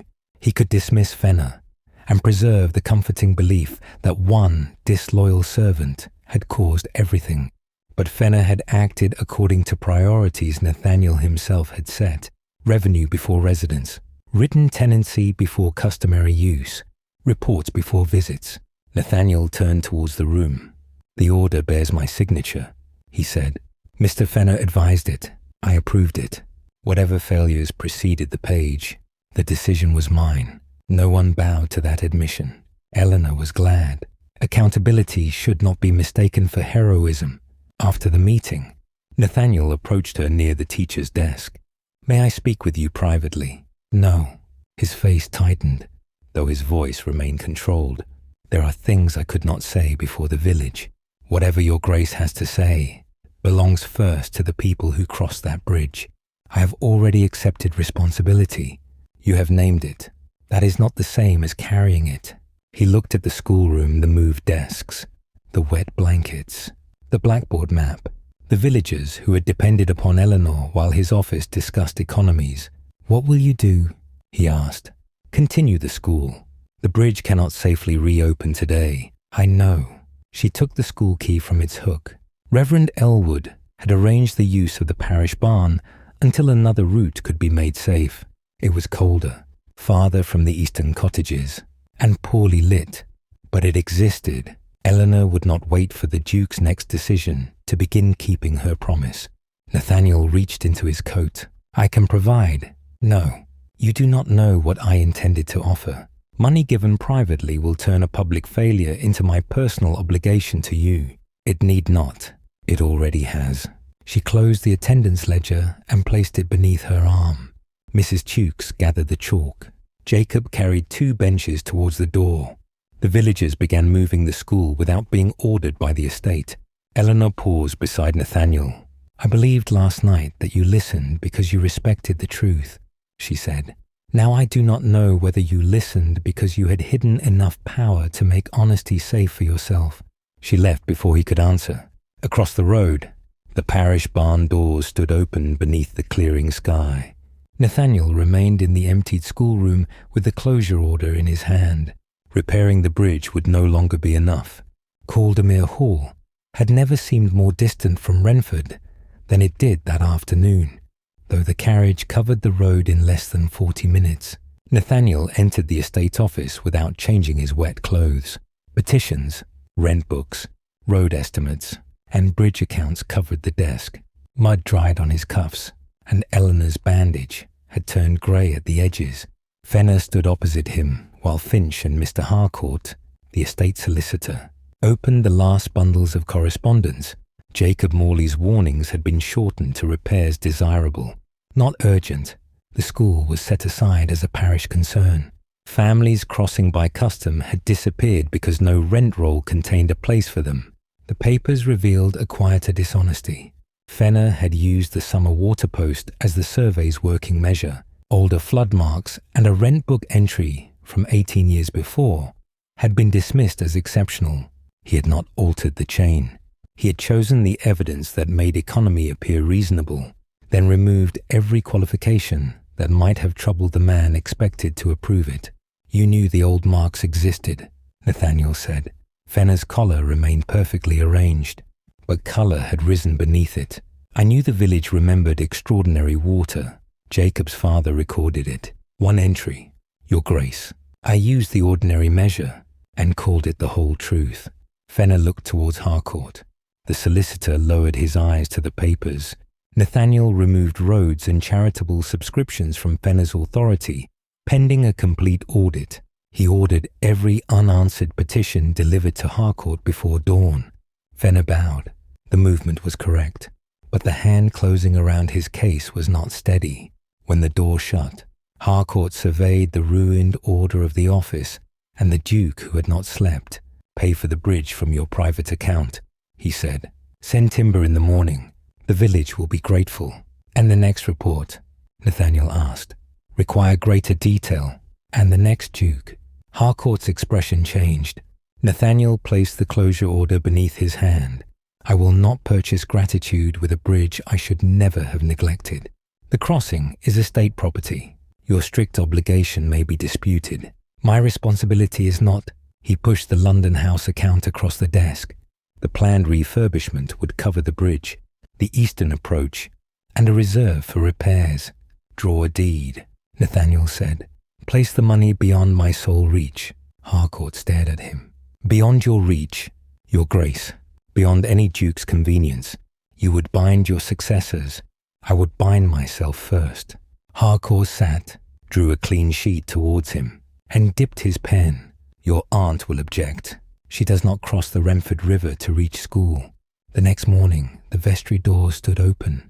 Speaker 1: He could dismiss Fenner and preserve the comforting belief that one disloyal servant had caused everything. But Fenner had acted according to priorities Nathaniel himself had set. Revenue before residence, written tenancy before customary use, reports before visits. Nathaniel turned towards the room. The order bears my signature, he said. Mr. Fenner advised it. I approved it. Whatever failures preceded the page, the decision was mine. No one bowed to that admission. Eleanor was glad. Accountability should not be mistaken for heroism. After the meeting, Nathaniel approached her near the teacher's desk. May I speak with you privately? No. His face tightened, though his voice remained controlled. There are things I could not say before the village. Whatever your Grace has to say belongs first to the people who crossed that bridge. I have already accepted responsibility. You have named it. That is not the same as carrying it. He looked at the schoolroom, the moved desks, the wet blankets, the blackboard map, the villagers who had depended upon Eleanor while his office discussed economies. What will you do? He asked. Continue the school. The bridge cannot safely reopen today. I know. She took the school key from its hook. Reverend Elwood had arranged the use of the parish barn until another route could be made safe. It was colder, farther from the eastern cottages, and poorly lit, but it existed. Eleanor would not wait for the Duke's next decision to begin keeping her promise. Nathaniel reached into his coat. I can provide. No, you do not know what I intended to offer. Money given privately will turn a public failure into my personal obligation to you. It need not. It already has. She closed the attendance ledger and placed it beneath her arm. Mrs. Tukes gathered the chalk. Jacob carried 2 benches towards the door. The villagers began moving the school without being ordered by the estate. Eleanor paused beside Nathaniel. I believed last night that you listened because you respected the truth, she said. Now I do not know whether you listened because you had hidden enough power to make honesty safe for yourself. She left before he could answer. Across the road, the parish barn doors stood open beneath the clearing sky. Nathaniel remained in the emptied schoolroom with the closure order in his hand. Repairing the bridge would no longer be enough. Caldermere Hall had never seemed more distant from Wrenford than it did that afternoon, though the carriage covered the road in less than 40 minutes. Nathaniel entered the estate office without changing his wet clothes. Petitions, rent books, road estimates, and bridge accounts covered the desk. Mud dried on his cuffs, and Eleanor's bandage had turned grey at the edges. Fenner stood opposite him while Finch and Mr. Harcourt, the estate solicitor, opened the last bundles of correspondence. Jacob Morley's warnings had been shortened to repairs desirable, not urgent. The school was set aside as a parish concern. Families crossing by custom had disappeared because no rent roll contained a place for them. The papers revealed a quieter dishonesty. Fenner had used the summer water post as the survey's working measure. Older flood marks and a rent book entry from 18 years before had been dismissed as exceptional. He had not altered the chain. He had chosen the evidence that made economy appear reasonable, then removed every qualification that might have troubled the man expected to approve it. You knew the old marks existed, Nathaniel said. Fenner's collar remained perfectly arranged, but colour had risen beneath it. I knew the village remembered extraordinary water. Jacob's father recorded it. One entry, Your Grace. I used the ordinary measure and called it the whole truth. Fenner looked towards Harcourt. The solicitor lowered his eyes to the papers. Nathaniel removed roads and charitable subscriptions from Fenner's authority, pending a complete audit. He ordered every unanswered petition delivered to Harcourt before dawn. Fenner bowed. The movement was correct, but the hand closing around his case was not steady. When the door shut, Harcourt surveyed the ruined order of the office, and the Duke, who had not slept. Pay for the bridge from your private account, he said. Send timber in the morning. The village will be grateful. And the next report, Nathaniel asked, require greater detail. And the next, Duke. Harcourt's expression changed. Nathaniel placed the closure order beneath his hand. I will not purchase gratitude with a bridge I should never have neglected. The crossing is estate property. Your strict obligation may be disputed. My responsibility is not. He pushed the London House account across the desk. The planned refurbishment would cover the bridge, the eastern approach, and a reserve for repairs. Draw a deed, Nathaniel said. Place the money beyond my sole reach. Harcourt stared at him. Beyond your reach, Your Grace, beyond any duke's convenience. You would bind your successors. I would bind myself first. Harcourt sat, drew a clean sheet towards him, and dipped his pen. Your aunt will object. She does not cross the Wrenford River to reach school. The next morning, the vestry door stood open,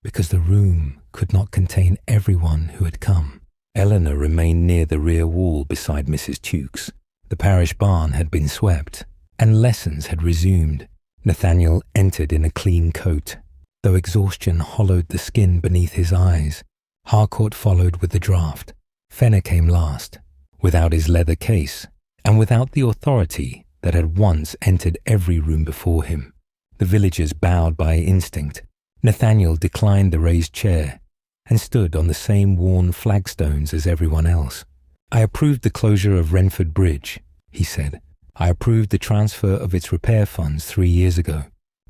Speaker 1: because the room could not contain everyone who had come. Eleanor remained near the rear wall beside Mrs. Tuke's. The parish barn had been swept, and lessons had resumed. Nathaniel entered in a clean coat, though exhaustion hollowed the skin beneath his eyes. Harcourt followed with the draft. Fenner came last, without his leather case, and without the authority that had once entered every room before him. The villagers bowed by instinct. Nathaniel declined the raised chair and stood on the same worn flagstones as everyone else. I approved the closure of Wrenford Bridge, he said. I approved the transfer of its repair funds 3 years ago.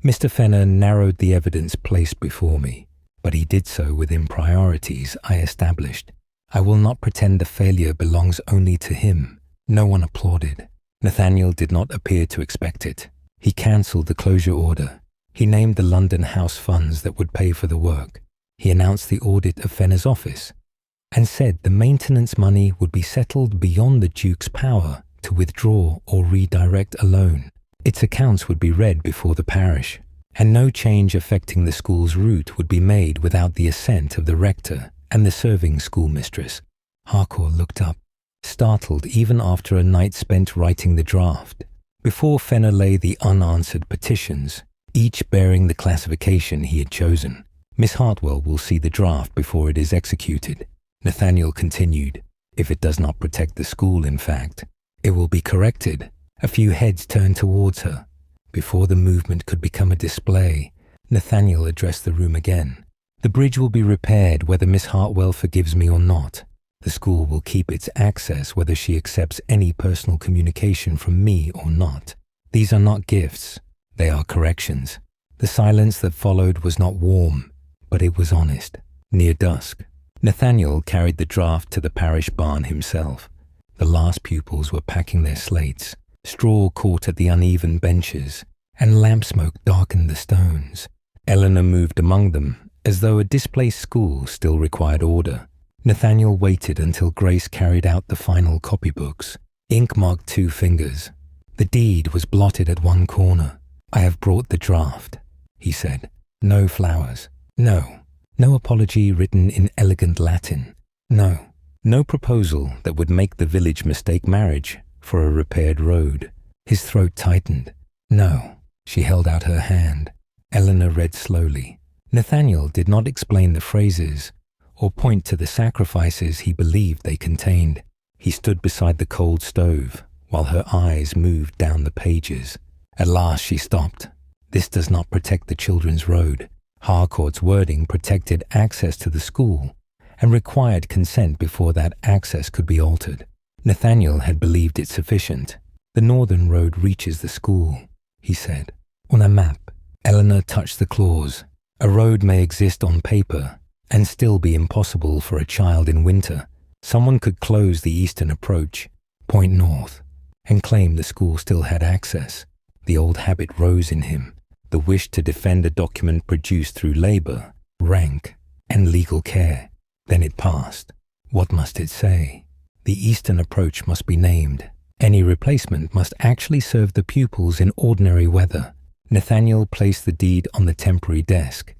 Speaker 1: Mr. Fenner narrowed the evidence placed before me, but he did so within priorities I established. I will not pretend the failure belongs only to him. No one applauded. Nathaniel did not appear to expect it. He cancelled the closure order. He named the London House funds that would pay for the work. He announced the audit of Fenner's office and said the maintenance money would be settled beyond the Duke's power to withdraw or redirect a loan. Its accounts would be read before the parish, and no change affecting the school's route would be made without the assent of the rector and the serving schoolmistress. Harcourt looked up, startled even after a night spent writing the draft. Before Fenner lay the unanswered petitions, each bearing the classification he had chosen. Miss Hartwell will see the draft before it is executed. Nathaniel continued. If it does not protect the school, in fact, it will be corrected. A few heads turned towards her. Before the movement could become a display, Nathaniel addressed the room again. The bridge will be repaired whether Miss Hartwell forgives me or not. The school will keep its access whether she accepts any personal communication from me or not. These are not gifts, they are corrections. The silence that followed was not warm, but it was honest. Near dusk, Nathaniel carried the draft to the parish barn himself. The last pupils were packing their slates. Straw caught at the uneven benches, and lamp smoke darkened the stones. Eleanor moved among them, as though a displaced school still required order. Nathaniel waited until Grace carried out the final copybooks. Ink marked 2 fingers. The deed was blotted at one corner. "I have brought the draft," he said. No flowers. No apology written in elegant Latin. No proposal that would make the village mistake marriage for a repaired road. His throat tightened. No. She held out her hand. Eleanor read slowly. Nathaniel did not explain the phrases or point to the sacrifices he believed they contained. He stood beside the cold stove while her eyes moved down the pages. At last she stopped. "This does not protect the children's road." Harcourt's wording protected access to the school and required consent before that access could be altered. Nathaniel had believed it sufficient. "The northern road reaches the school," he said. On a map, Eleanor touched the clause. "A road may exist on paper and still be impossible for a child in winter. Someone could close the eastern approach, point north, and claim the school still had access." The old habit rose in him, the wish to defend a document produced through labor, rank, and legal care. Then it passed. What must it say? The eastern approach must be named. Any replacement must actually serve the pupils in ordinary weather. Nathaniel placed the deed on the temporary desk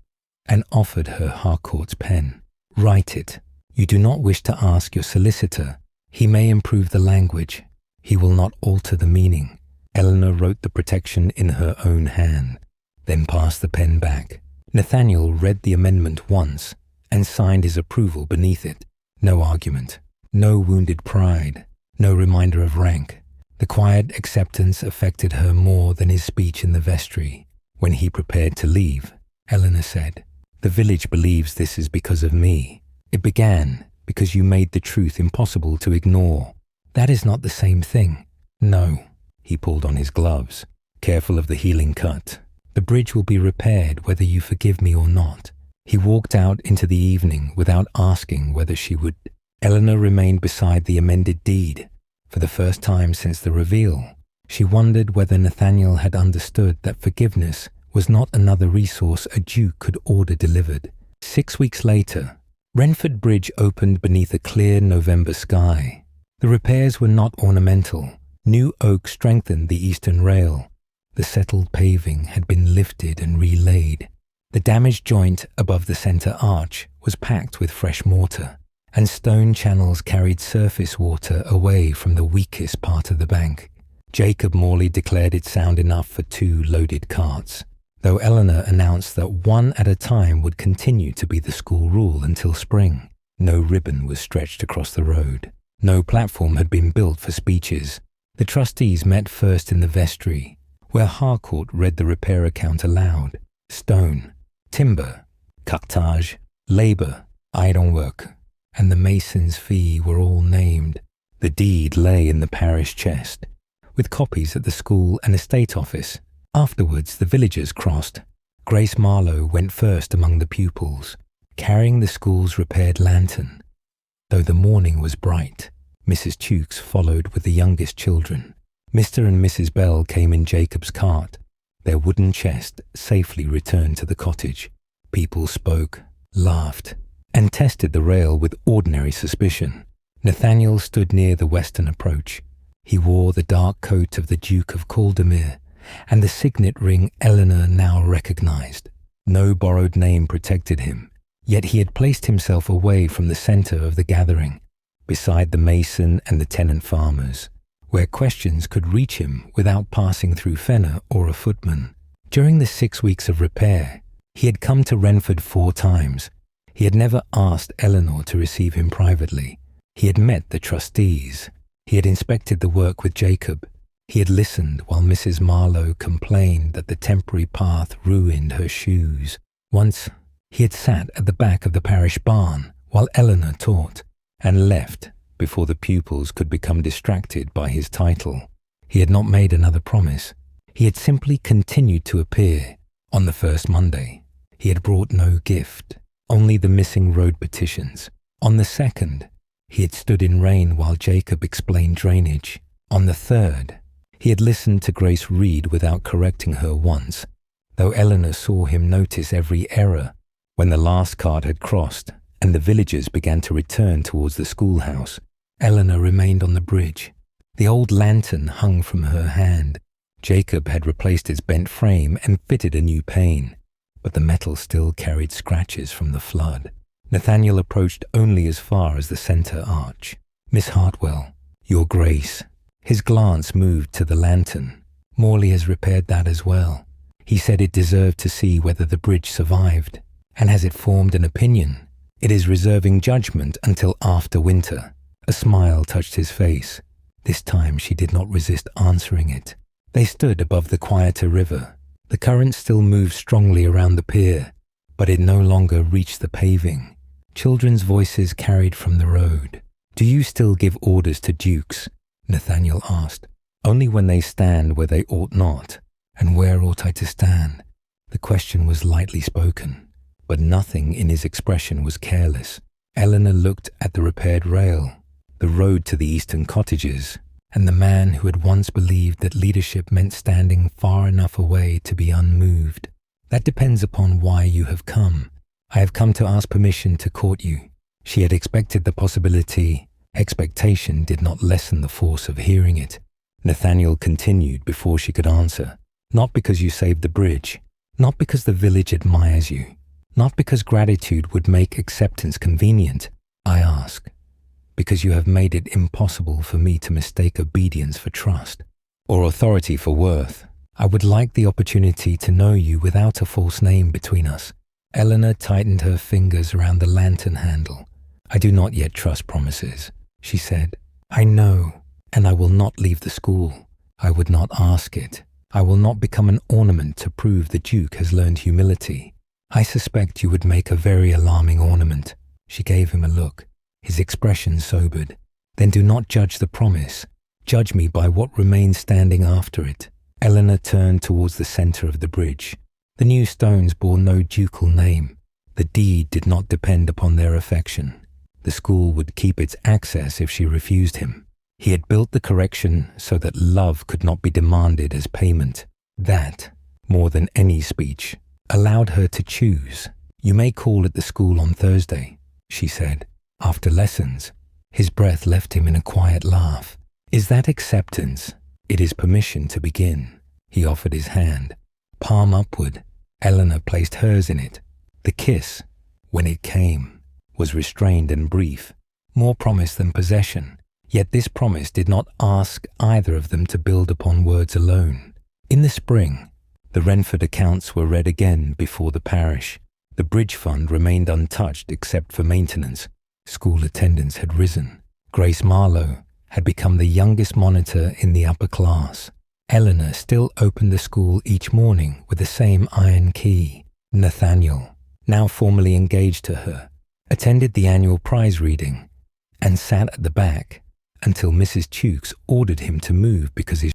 Speaker 1: and offered her Harcourt's pen. "Write it. You do not wish to ask your solicitor. He may improve the language. He will not alter the meaning." Eleanor wrote the protection in her own hand, then passed the pen back. Nathaniel read the amendment once and signed his approval beneath it. No argument, no wounded pride, no reminder of rank. The quiet acceptance affected her more than his speech in the vestry. When he prepared to leave, Eleanor said, "The village believes this is because of me. It began because you made the truth impossible to ignore. That is not the same thing." "No." He pulled on his gloves, careful of the healing cut. "The bridge will be repaired whether you forgive me or not." He walked out into the evening without asking whether she would. Eleanor remained beside the amended deed. For the first time since the reveal, she wondered whether Nathaniel had understood that forgiveness was not another resource a duke could order delivered. 6 weeks later, Wrenford Bridge opened beneath a clear November sky. The repairs were not ornamental. New oak strengthened the eastern rail. The settled paving had been lifted and relaid. The damaged joint above the centre arch was packed with fresh mortar, and stone channels carried surface water away from the weakest part of the bank. Jacob Morley declared it sound enough for 2 loaded carts, though Eleanor announced that 1 at a time would continue to be the school rule until spring. No ribbon was stretched across the road. No platform had been built for speeches. The trustees met first in the vestry, where Harcourt read the repair account aloud. Stone, timber, cartage, labour, ironwork, and the mason's fee were all named. The deed lay in the parish chest, with copies at the school and estate office. Afterwards, the villagers crossed. Grace Marlowe went first among the pupils, carrying the school's repaired lantern. Though the morning was bright, Mrs. Tukes followed with the youngest children. Mr. and Mrs. Bell came in Jacob's cart. Their wooden chest safely returned to the cottage. People spoke, laughed, and tested the rail with ordinary suspicion. Nathaniel stood near the western approach. He wore the dark coat of the Duke of Caldemere and the signet ring Eleanor now recognized. No borrowed name protected him, yet he had placed himself away from the center of the gathering, beside the mason and the tenant farmers, where questions could reach him without passing through Fenner or a footman. During the 6 weeks of repair, he had come to Wrenford 4 times. He had never asked Eleanor to receive him privately. He had met the trustees. He had inspected the work with Jacob. He had listened while Mrs. Marlowe complained that the temporary path ruined her shoes. Once, he had sat at the back of the parish barn while Eleanor taught, and left before the pupils could become distracted by his title. He had not made another promise. He had simply continued to appear. On the first Monday, he had brought no gift, only the missing road petitions. On the second, he had stood in rain while Jacob explained drainage. On the third, he had listened to Grace read without correcting her once, though Eleanor saw him notice every error. When the last cart had crossed and the villagers began to return towards the schoolhouse, Eleanor remained on the bridge. The old lantern hung from her hand. Jacob had replaced its bent frame and fitted a new pane, but the metal still carried scratches from the flood. Nathaniel approached only as far as the centre arch. "Miss Hartwell, Your Grace." His glance moved to the lantern. "Morley has repaired that as well. He said it deserved to see whether the bridge survived. And has it formed an opinion? It is reserving judgment until after winter." A smile touched his face. This time she did not resist answering it. They stood above the quieter river. The current still moved strongly around the pier, but it no longer reached the paving. Children's voices carried from the road. "Do you still give orders to dukes?" Nathaniel asked. "Only when they stand where they ought not. And where ought I to stand?" The question was lightly spoken, but nothing in his expression was careless. Eleanor looked at the repaired rail, the road to the eastern cottages, and the man who had once believed that leadership meant standing far enough away to be unmoved. "That depends upon why you have come. I have come to ask permission to court you." She had expected the possibility. Expectation did not lessen the force of hearing it. Nathaniel continued before she could answer. "Not because you saved the bridge, not because the village admires you, not because gratitude would make acceptance convenient. I ask because you have made it impossible for me to mistake obedience for trust, or authority for worth. I would like the opportunity to know you without a false name between us." Eleanor tightened her fingers around the lantern handle. "I do not yet trust promises," she said. "I know, and I will not leave the school. I would not ask it. I will not become an ornament to prove the Duke has learned humility. I suspect you would make a very alarming ornament." She gave him a look. His expression sobered. "Then do not judge the promise. Judge me by what remains standing after it." Eleanor turned towards the centre of the bridge. The new stones bore no ducal name. The deed did not depend upon their affection. The school would keep its access if she refused him. He had built the correction so that love could not be demanded as payment. That, more than any speech, allowed her to choose. "You may call at the school on Thursday," she said. "After lessons." His breath left him in a quiet laugh. "Is that acceptance?" "It is permission to begin." He offered his hand. Palm upward, Eleanor placed hers in it. The kiss, when it came, was restrained and brief, more promise than possession. Yet this promise did not ask either of them to build upon words alone. In the spring, the Wrenford accounts were read again before the parish. The bridge fund remained untouched except for maintenance. School attendance had risen. Grace Marlowe had become the youngest monitor in the upper class. Eleanor still opened the school each morning with the same iron key. Nathaniel, now formally engaged to her, attended the annual prize reading and sat at the back until Mrs. Tukes ordered him to move because his